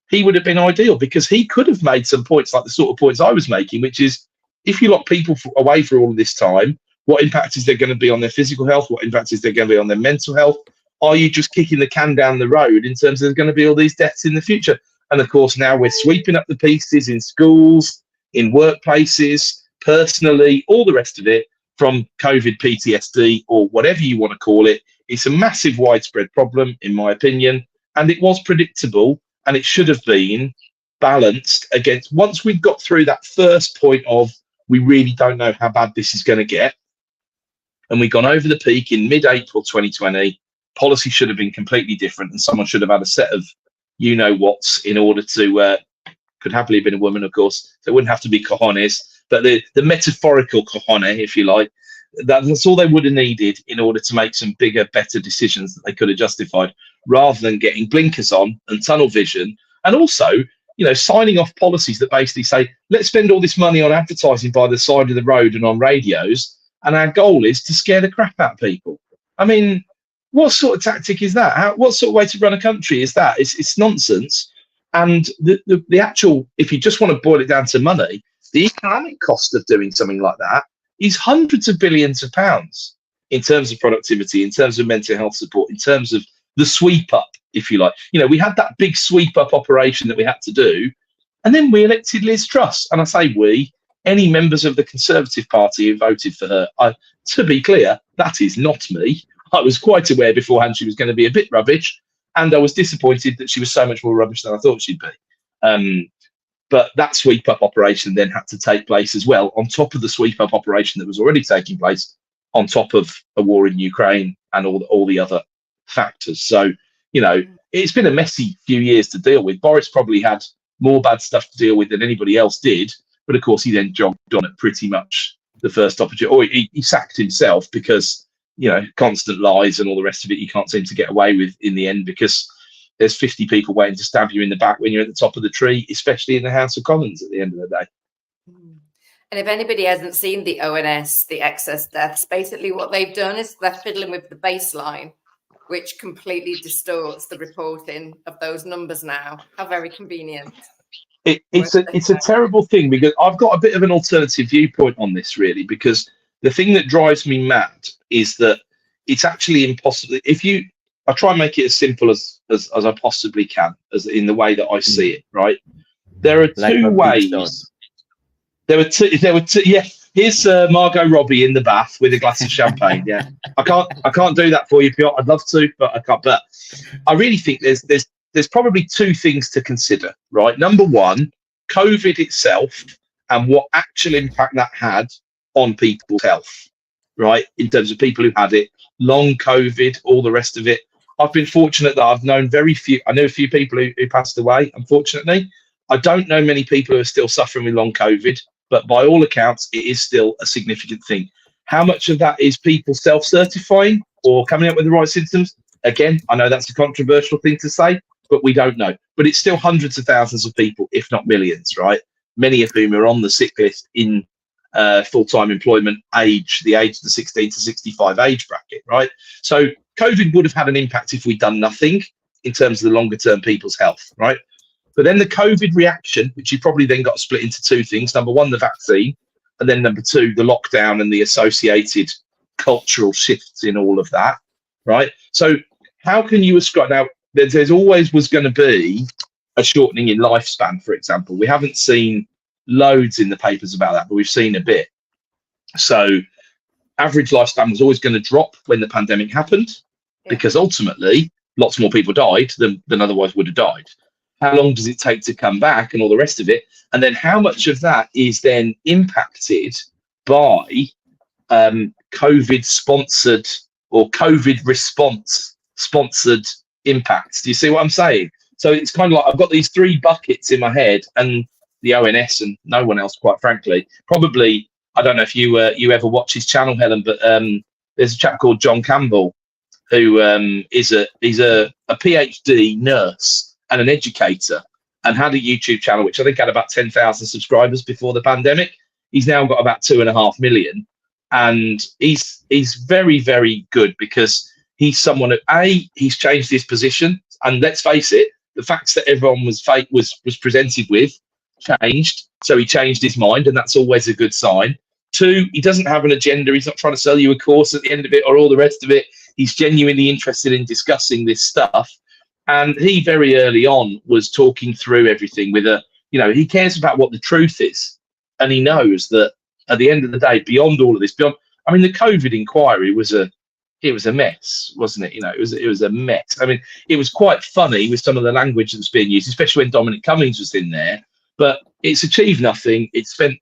He would have been ideal because he could have made some points like the sort of points I was making, which is, if you lock people away for all of this time, what impact is there going to be on their physical health? What impact is there going to be on their mental health? Are you just kicking the can down the road in terms of there's going to be all these deaths in the future? And of course, now we're sweeping up the pieces in schools, in workplaces, personally, all the rest of it from COVID PTSD or whatever you want to call it. It's a massive widespread problem, in my opinion, and it was predictable, and it should have been balanced against, once we've got through that first point of we really don't know how bad this is going to get, and we've gone over the peak in mid-April 2020, policy should have been completely different, and someone should have had a set of you-know-whats in order to, could happily have been a woman, of course, so it wouldn't have to be cojones, but the metaphorical cojones, if you like, that's all they would have needed in order to make some bigger, better decisions that they could have justified, rather than getting blinkers on and tunnel vision, and also signing off policies that basically say, let's spend all this money on advertising by the side of the road and on radios, and our goal is to scare the crap out of people. I mean, what sort of tactic is that? What sort of way to run a country is that? It's nonsense. And the actual, if you just want to boil it down to money, the economic cost of doing something like that is hundreds of billions of pounds in terms of productivity, in terms of mental health support, in terms of the sweep up, if you like. We had that big sweep up operation that we had to do, and then we elected Liz Truss. And I say we, any members of the Conservative Party who voted for her. To be clear, that is not me. I was quite aware beforehand she was going to be a bit rubbish, and I was disappointed that she was so much more rubbish than I thought she'd be. But that sweep up operation then had to take place as well, on top of the sweep up operation that was already taking place, on top of a war in Ukraine and all the other factors. So, it's been a messy few years to deal with. Boris probably had more bad stuff to deal with than anybody else did, but of course he then jogged on at pretty much the first opportunity, or he sacked himself because constant lies and all the rest of it you can't seem to get away with in the end, because there's 50 people waiting to stab you in the back when you're at the top of the tree, especially in the House of Commons at the end of the day. And if anybody hasn't seen the ONS, the excess deaths, basically what they've done is they're fiddling with the baseline, which completely distorts the reporting of those numbers now. How very convenient. It's a terrible thing, because I've got a bit of an alternative viewpoint on this, really, because the thing that drives me mad is that it's actually impossible. I try and make it as simple as I possibly can, as in the way that I see it, right? There are two ways. There were two. Yeah, here's Margot Robbie in the bath with a glass of champagne. Yeah, I can't do that for you, Piotr. I'd love to, but I can't. But I really think there's probably two things to consider, right? Number one, COVID itself and what actual impact that had on people's health, right? In terms of people who had it, long COVID, all the rest of it. I've been fortunate that I've known I know a few people who passed away, unfortunately. I don't know many people who are still suffering with long COVID. but by all accounts, it is still a significant thing. How much of that is people self-certifying or coming up with the right symptoms? Again, I know that's a controversial thing to say, but we don't know. But it's still hundreds of thousands of people, if not millions, right? Many of whom are on the sick list in full-time employment age, the age of the 16 to 65 age bracket, right? So COVID would have had an impact if we'd done nothing in terms of the longer-term people's health, right? But then the COVID reaction, which you probably then got split into two things. Number one, the vaccine, and then number two, the lockdown and the associated cultural shifts in all of that, right? So how can you ascribe, now there's always was going to be a shortening in lifespan, for example. We haven't seen loads in the papers about that, but we've seen a bit. So average lifespan was always going to drop when the pandemic happened, because ultimately lots more people died than otherwise would have died. How long does it take to come back and all the rest of it? And then how much of that is then impacted by COVID sponsored or COVID response sponsored impacts? Do you see what I'm saying? So it's kind of like I've got these three buckets in my head, and the ONS and no one else, quite frankly. Probably, I don't know if you ever watch his channel, Helen, but there's a chap called John Campbell who is a PhD nurse and an educator, and had a YouTube channel which I think had about 10,000 subscribers before the pandemic. He's now got about 2.5 million, and he's very, very good because he's someone who he's changed his position, and let's face it, the facts that everyone was presented with changed, so he changed his mind, and that's always a good sign. Two, he doesn't have an agenda. He's not trying to sell you a course at the end of it or all the rest of it. He's genuinely interested in discussing this stuff. And he very early on was talking through everything with he cares about what the truth is. And he knows that at the end of the day, beyond all of this, the COVID inquiry was a mess, wasn't it? It was a mess. I mean, it was quite funny with some of the language that was being used, especially when Dominic Cummings was in there, but it's achieved nothing. It's spent,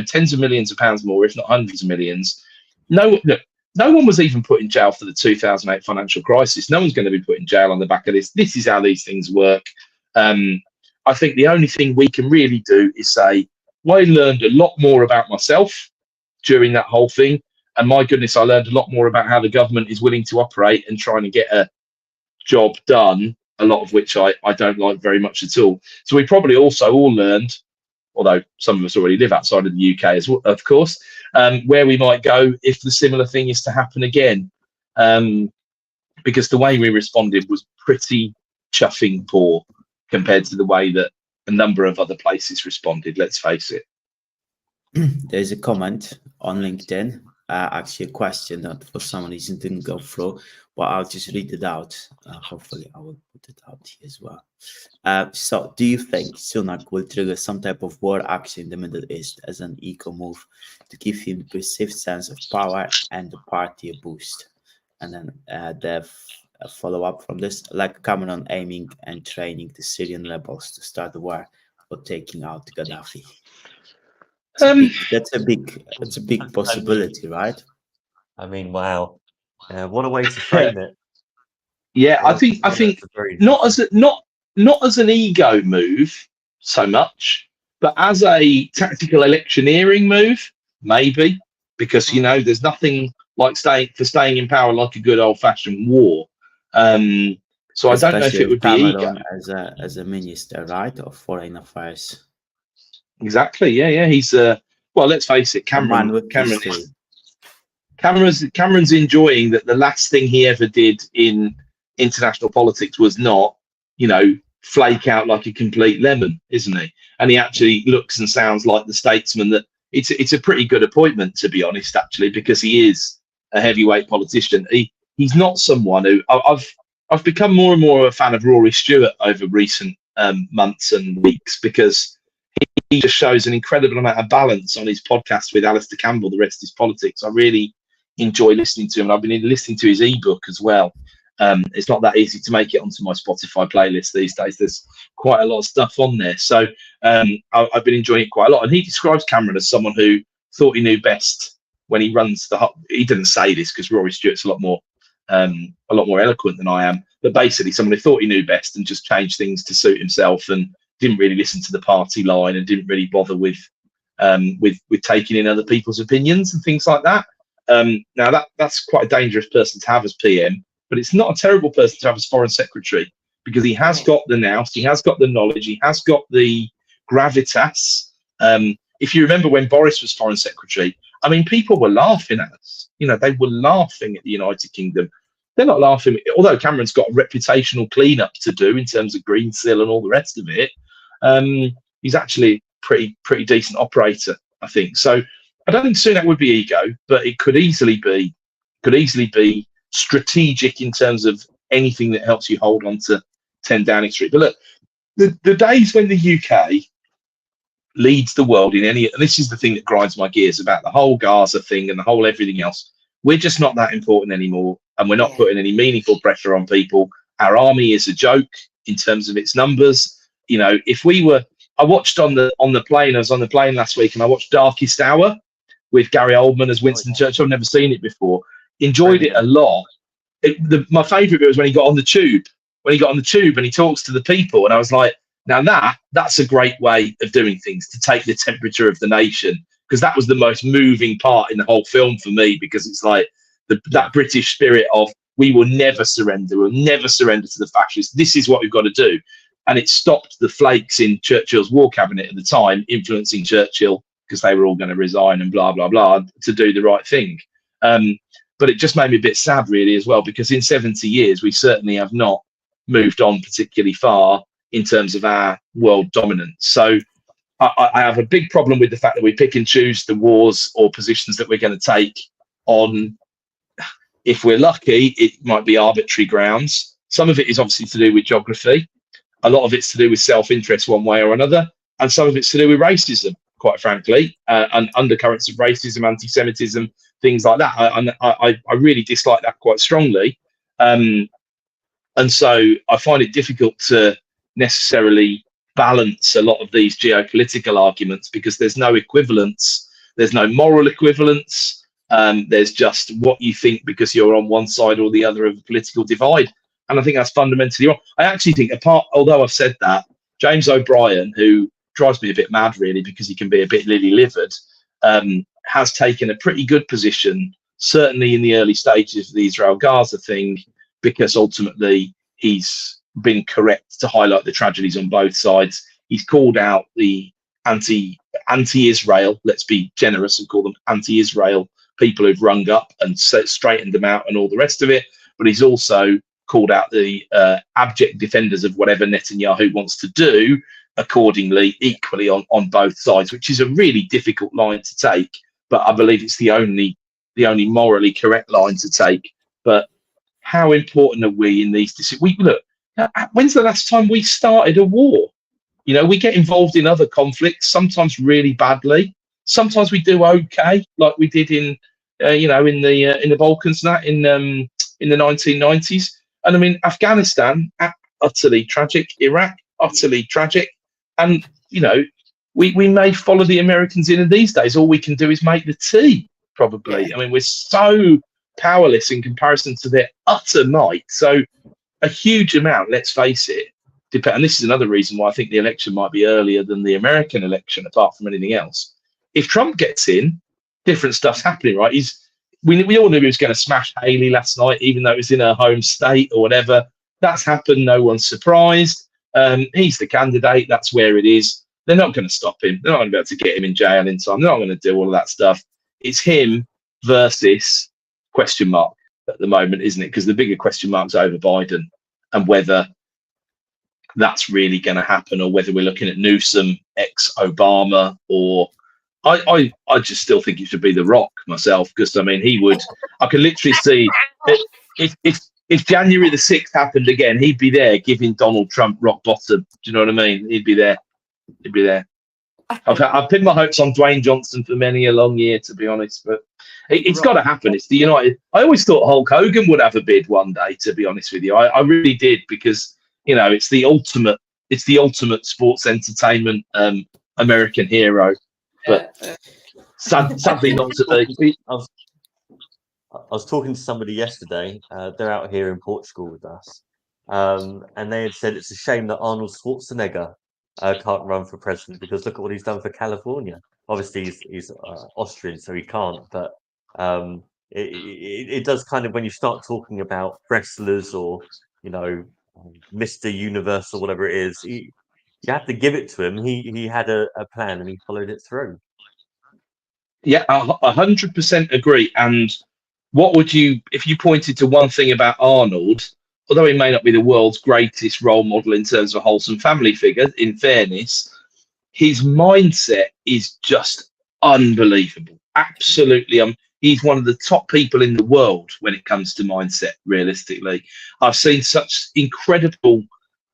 tens of millions of pounds more, if not hundreds of millions. No one was even put in jail for the 2008 financial crisis. No one's going to be put in jail on the back of this. This is how these things work. I think the only thing we can really do is say, well, I learned a lot more about myself during that whole thing. And my goodness, I learned a lot more about how the government is willing to operate and trying to get a job done, a lot of which I don't like very much at all. So we probably also all learned, although some of us already live outside of the UK, as well, of course, where we might go if the similar thing is to happen again. Because the way we responded was pretty chuffing poor compared to the way that a number of other places responded, let's face it. There's a comment on LinkedIn, actually a question that for some reason didn't go through, but I'll just read it out. Hopefully I will put it out here as well. So do you think Sunak will trigger some type of war action in the Middle East as an eco move to give him the perceived sense of power and the party a boost? And then the follow-up from this, like Cameron aiming and training the Syrian rebels to start the war or taking out Gaddafi? That's a big possibility, right? I mean, wow. What a way to frame it. Yeah, I think not as an ego move so much, but as a tactical electioneering move, maybe, because there's nothing like staying in power like a good old-fashioned war. So especially I don't know if it would be ego as a minister, right, of foreign affairs. Exactly. Yeah. He's well, let's face it, Cameron's enjoying that the last thing he ever did in international politics was not, flake out like a complete lemon, isn't he? And he actually looks and sounds like the statesman that it's a pretty good appointment, to be honest, actually, because he is a heavyweight politician. He's not someone who I've become more and more a fan of Rory Stewart over recent months and weeks, because he just shows an incredible amount of balance on his podcast with Alistair Campbell, The Rest is Politics. I really enjoy listening to him. I've been listening to his ebook as well. It's not that easy to make it onto my Spotify playlist these days. There's quite a lot of stuff on there. So I've been enjoying it quite a lot. And he describes Cameron as someone who thought he knew best when he runs he didn't say this because Rory Stewart's a lot more eloquent than I am, but basically someone who thought he knew best and just changed things to suit himself and didn't really listen to the party line and didn't really bother with with taking in other people's opinions and things like that. Now that's quite a dangerous person to have as PM, but it's not a terrible person to have as Foreign Secretary, because he has got the nous, he has got the knowledge, he has got the gravitas. If you remember when Boris was Foreign Secretary, I mean, people were laughing at us. You know, they were laughing at the United Kingdom. They're not laughing, although Cameron's got a reputational cleanup to do in terms of Green Seal and all the rest of it. He's actually pretty decent operator, I think. So I don't think Sunak would be ego, but it could easily be strategic in terms of anything that helps you hold on to 10 Downing Street. But look, the days when the UK leads the world in any, and this is the thing that grinds my gears about the whole Gaza thing and the whole everything else, we're just not that important anymore, and we're not putting any meaningful pressure on people. Our army is a joke in terms of its numbers. You know, if we were, I watched on the plane, I was on the plane last week, and I watched Darkest Hour with Gary Oldman as Winston Churchill. I've never seen it before. Enjoyed it a lot. My favourite bit was when he got on the tube. When he got on the tube and he talks to the people, and I was like, now that's a great way of doing things, to take the temperature of the nation, because that was the most moving part in the whole film for me, because it's like that British spirit of, we will never surrender. We'll never surrender to the fascists. This is what we've got to do. And it stopped the flakes in Churchill's war cabinet at the time influencing Churchill, because they were all going to resign and blah, blah, blah, to do the right thing. But it just made me a bit sad, really, as well, because in 70 years, we certainly have not moved on particularly far in terms of our world dominance. So I have a big problem with the fact that we pick and choose the wars or positions that we're going to take on. If we're lucky, it might be arbitrary grounds. Some of it is obviously to do with geography. A lot of it's to do with self-interest one way or another. And some of it's to do with racism, quite frankly, and undercurrents of racism, anti-Semitism, things like that. I really dislike that quite strongly. And so I find it difficult to necessarily balance a lot of these geopolitical arguments, because there's no equivalence. There's no moral equivalence. There's just what you think because you're on one side or the other of a political divide. And I think that's fundamentally wrong. I actually think, although I've said that, James O'Brien, who drives me a bit mad, really, because he can be a bit lily-livered, has taken a pretty good position, certainly in the early stages of the Israel-Gaza thing, because ultimately he's been correct to highlight the tragedies on both sides. He's called out the anti-Israel, let's be generous and call them anti-Israel people who've rung up and straightened them out and all the rest of it. But he's also called out the abject defenders of whatever Netanyahu wants to do accordingly, equally on both sides, which is a really difficult line to take. But I believe it's the only morally correct line to take. But how important are we in these decisions? Look, when's the last time we started a war? You know, we get involved in other conflicts, sometimes really badly. Sometimes we do okay, like we did in the Balkans, and that in the 1990s. And I mean, Afghanistan, utterly tragic. Iraq, utterly tragic. And you know, we may follow the Americans in these days. All we can do is make the tea, probably. Yeah. I mean, we're so powerless in comparison to their utter might. So a huge amount, let's face it, and this is another reason why I think the election might be earlier than the American election, apart from anything else. If Trump gets in, different stuff's happening, right? We all knew he was going to smash Haley last night, even though it was in her home state or whatever. That's happened. No one's surprised. He's the candidate. That's where it is. They're not going to stop him. They're not going to be able to get him in jail in time. They're not going to do all of that stuff. It's him versus question mark at the moment, isn't it? Because the bigger question mark's over Biden and whether that's really going to happen, or whether we're looking at Newsom ex-Obama, or I just still think it should be The Rock myself, because I mean I can literally see if January the 6th happened again, he'd be there giving Donald Trump rock bottom. Do you know what I mean? He'd be there. I've pinned my hopes on Dwayne Johnson for many a long year, to be honest, but it's got to happen. It's the United. I always thought Hulk Hogan would have a bid one day, to be honest with you. I really did, because you know it's the ultimate sports entertainment American hero. But sadly not to be. I was talking to somebody yesterday. They're out here in Portugal with us, and they had said it's a shame that Arnold Schwarzenegger can't run for president, because look at what he's done for California. obviously he's Austrian, so he can't. But it does kind of, when you start talking about wrestlers or Mr. Universe or whatever it is, you have to give it to him. He had a plan and he followed it through. Yeah, 100% agree. And what would you, if you pointed to one thing about Arnold, although he may not be the world's greatest role model in terms of a wholesome family figure, in fairness, his mindset is just unbelievable. Absolutely. He's one of the top people in the world when it comes to mindset, realistically. I've seen such incredible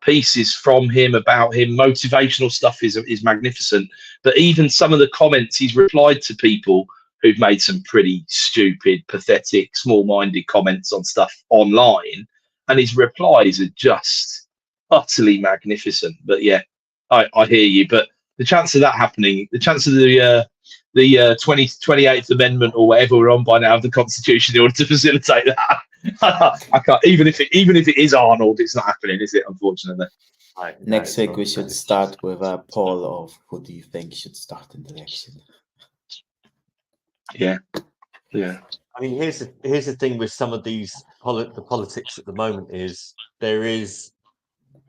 pieces from him, about him. Motivational stuff is magnificent. But even some of the comments he's replied to people who've made some pretty stupid, pathetic, small-minded comments on stuff online, and his replies are just utterly magnificent. But yeah, I hear you. But the chance of that happening, the chance of the 28th Amendment or whatever we're on by now of the Constitution in order to facilitate that, I can't. Even if it is Arnold, it's not happening, is it? Unfortunately. Next week we should start with a poll of who do you think should start in the election. Yeah. I mean, here's the thing with some of these the politics at the moment is there is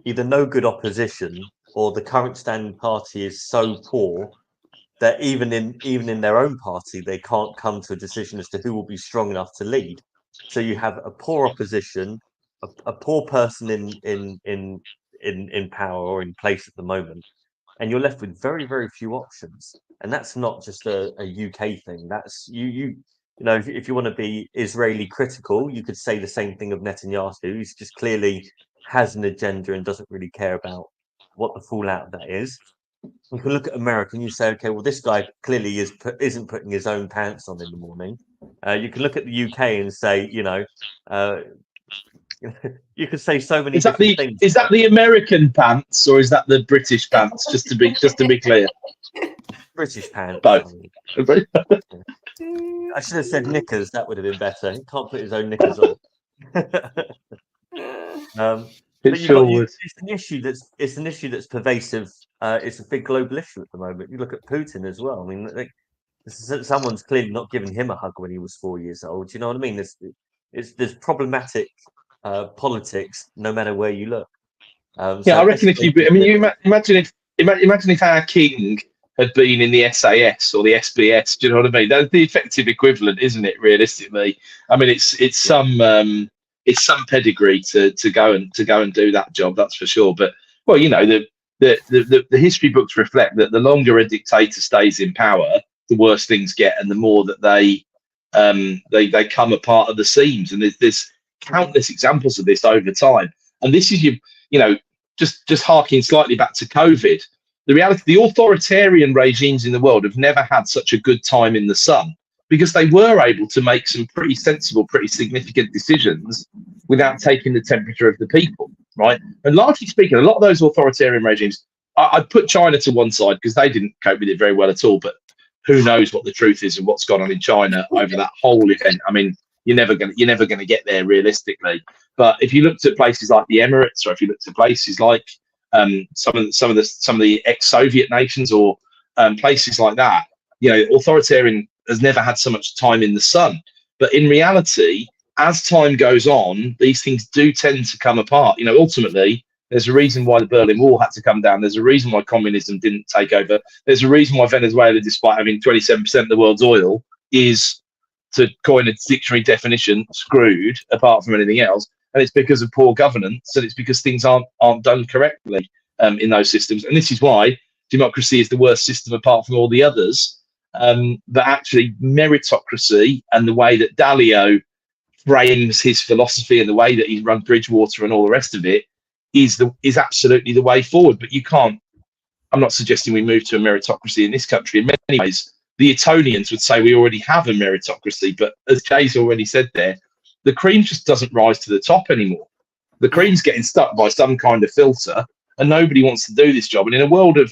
either no good opposition or the current standing party is so poor that even in their own party they can't come to a decision as to who will be strong enough to lead. So you have a poor opposition, a poor person in power or in place at the moment, and you're left with very, very few options. And that's not just a UK thing. That's if you want to be Israeli critical, you could say the same thing of Netanyahu. He's just clearly has an agenda and doesn't really care about what the fallout of that is. You can look at America and you say, okay, well, this guy clearly isn't putting his own pants on in the morning. You can look at the UK and say, you could say so many different things. Is that the American pants or is that the British pants? Just to be clear. British pants. Both. I should have said knickers. That would have been better. He can't put his own knickers on. It's an issue that's pervasive. It's a big global issue at the moment. You look at Putin as well. I mean, someone's clearly not given him a hug when he was 4 years old. You know what I mean? There's problematic politics no matter where you look. I reckon imagine if our king had been in the SAS or the SBS. Do you know what I mean? That's the effective equivalent, isn't it? Realistically, I mean, it's some pedigree to go and do that job. That's for sure. But well, the history books reflect that the longer a dictator stays in power, the worse things get, and the more that they come apart at the seams. And there's countless examples of this over time. And this is just harking slightly back to COVID. The reality, the authoritarian regimes in the world have never had such a good time in the sun because they were able to make some pretty sensible, pretty significant decisions without taking the temperature of the people, right? And largely speaking, a lot of those authoritarian regimes, I'd put China to one side because they didn't cope with it very well at all. But who knows what the truth is and what's gone on in China over that whole event? I mean, you're never gonna get there realistically. But if you looked at places like the Emirates, or if you looked at places like some of the ex-Soviet nations, or places like that, authoritarian has never had so much time in the sun. But in reality, as time goes on, these things do tend to come apart. Ultimately, there's a reason why the Berlin Wall had to come down. There's a reason why communism didn't take over. There's a reason why Venezuela, despite having 27% of the world's oil, is, to coin a dictionary definition, screwed, apart from anything else. And it's because of poor governance, and it's because things aren't done correctly in those systems. And this is why democracy is the worst system apart from all the others. But actually, meritocracy and the way that Dalio frames his philosophy and the way that he's run Bridgewater and all the rest of it is absolutely the way forward. But you can't. I'm not suggesting we move to a meritocracy in this country. In many ways, the Etonians would say we already have a meritocracy. But as Jay's already said there, the cream just doesn't rise to the top anymore. The cream's getting stuck by some kind of filter, and nobody wants to do this job. And in a world of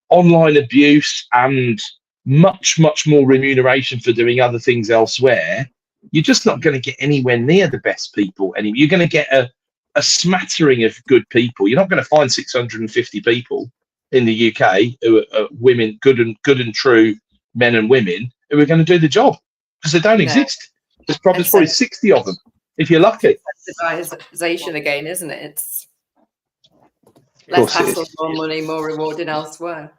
online abuse and much, much more remuneration for doing other things elsewhere, you're just not going to get anywhere near the best people anymore. You're going to get a smattering of good people. You're not going to find 650 people in the UK who are women, good and true men and women who are going to do the job, because they don't exist. There's probably 60 of them, if you're lucky. Incentivization again, isn't it? It's less hassle, more money, more rewarding elsewhere.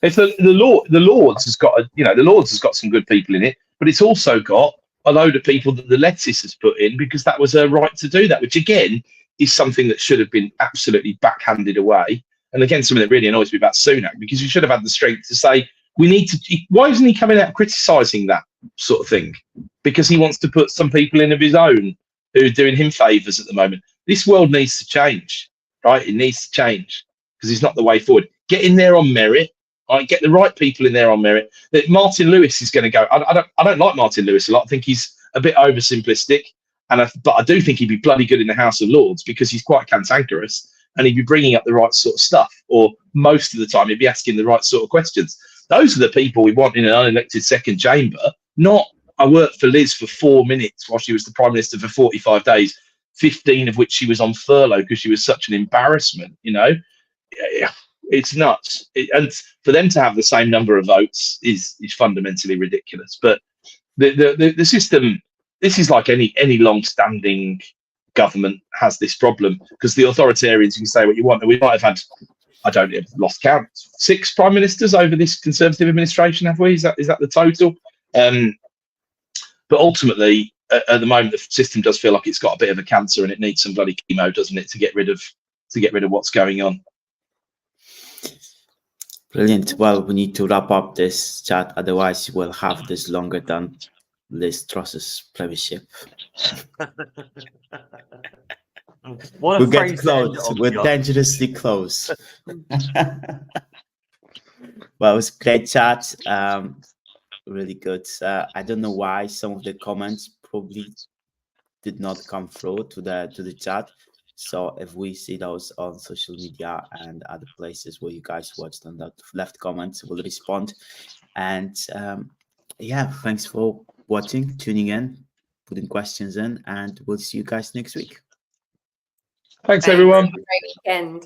If the Lords has got the Lords has got some good people in it, but it's also got a load of people that the Lettis has put in because that was her right to do that, which again is something that should have been absolutely backhanded away. And again, something that really annoys me about Sunak, because you should have had the strength to say, we need to. Why isn't he coming out criticising that sort of thing? Because he wants to put some people in of his own who are doing him favours at the moment. This world needs to change, right? It needs to change because it's not the way forward. Get in there on merit. Right, get the right people in there on merit. That Martin Lewis is going to go. I don't like Martin Lewis a lot. I think he's a bit oversimplistic, but I do think he'd be bloody good in the House of Lords because he's quite cantankerous and he'd be bringing up the right sort of stuff. Or most of the time, he'd be asking the right sort of questions. Those are the people we want in an unelected second chamber. Not I worked for Liz for 4 minutes while she was the Prime Minister for 45 days, 15 of which she was on furlough because she was such an embarrassment. Yeah. It's nuts, and for them to have the same number of votes is fundamentally ridiculous. But the system, this is like any long-standing government has this problem, because the authoritarians, you can say what you want, and we might have had, I don't know, lost count, 6 prime ministers over this Conservative administration, have we? Is that the total? But ultimately, at the moment, the system does feel like it's got a bit of a cancer, and it needs some bloody chemo, doesn't it, to get rid of what's going on. Brilliant. Well, we need to wrap up this chat, otherwise we'll have this longer than Liz Truss's premiership. We'll get close. We're dangerously close. Well, it was a great chat. Really good. I don't know why some of the comments probably did not come through to the chat. So if we see those on social media and other places where you guys watched and that left comments, we'll respond. And yeah, thanks for watching, tuning in, putting questions in, and we'll see you guys next week. Thanks everyone. Have a great weekend.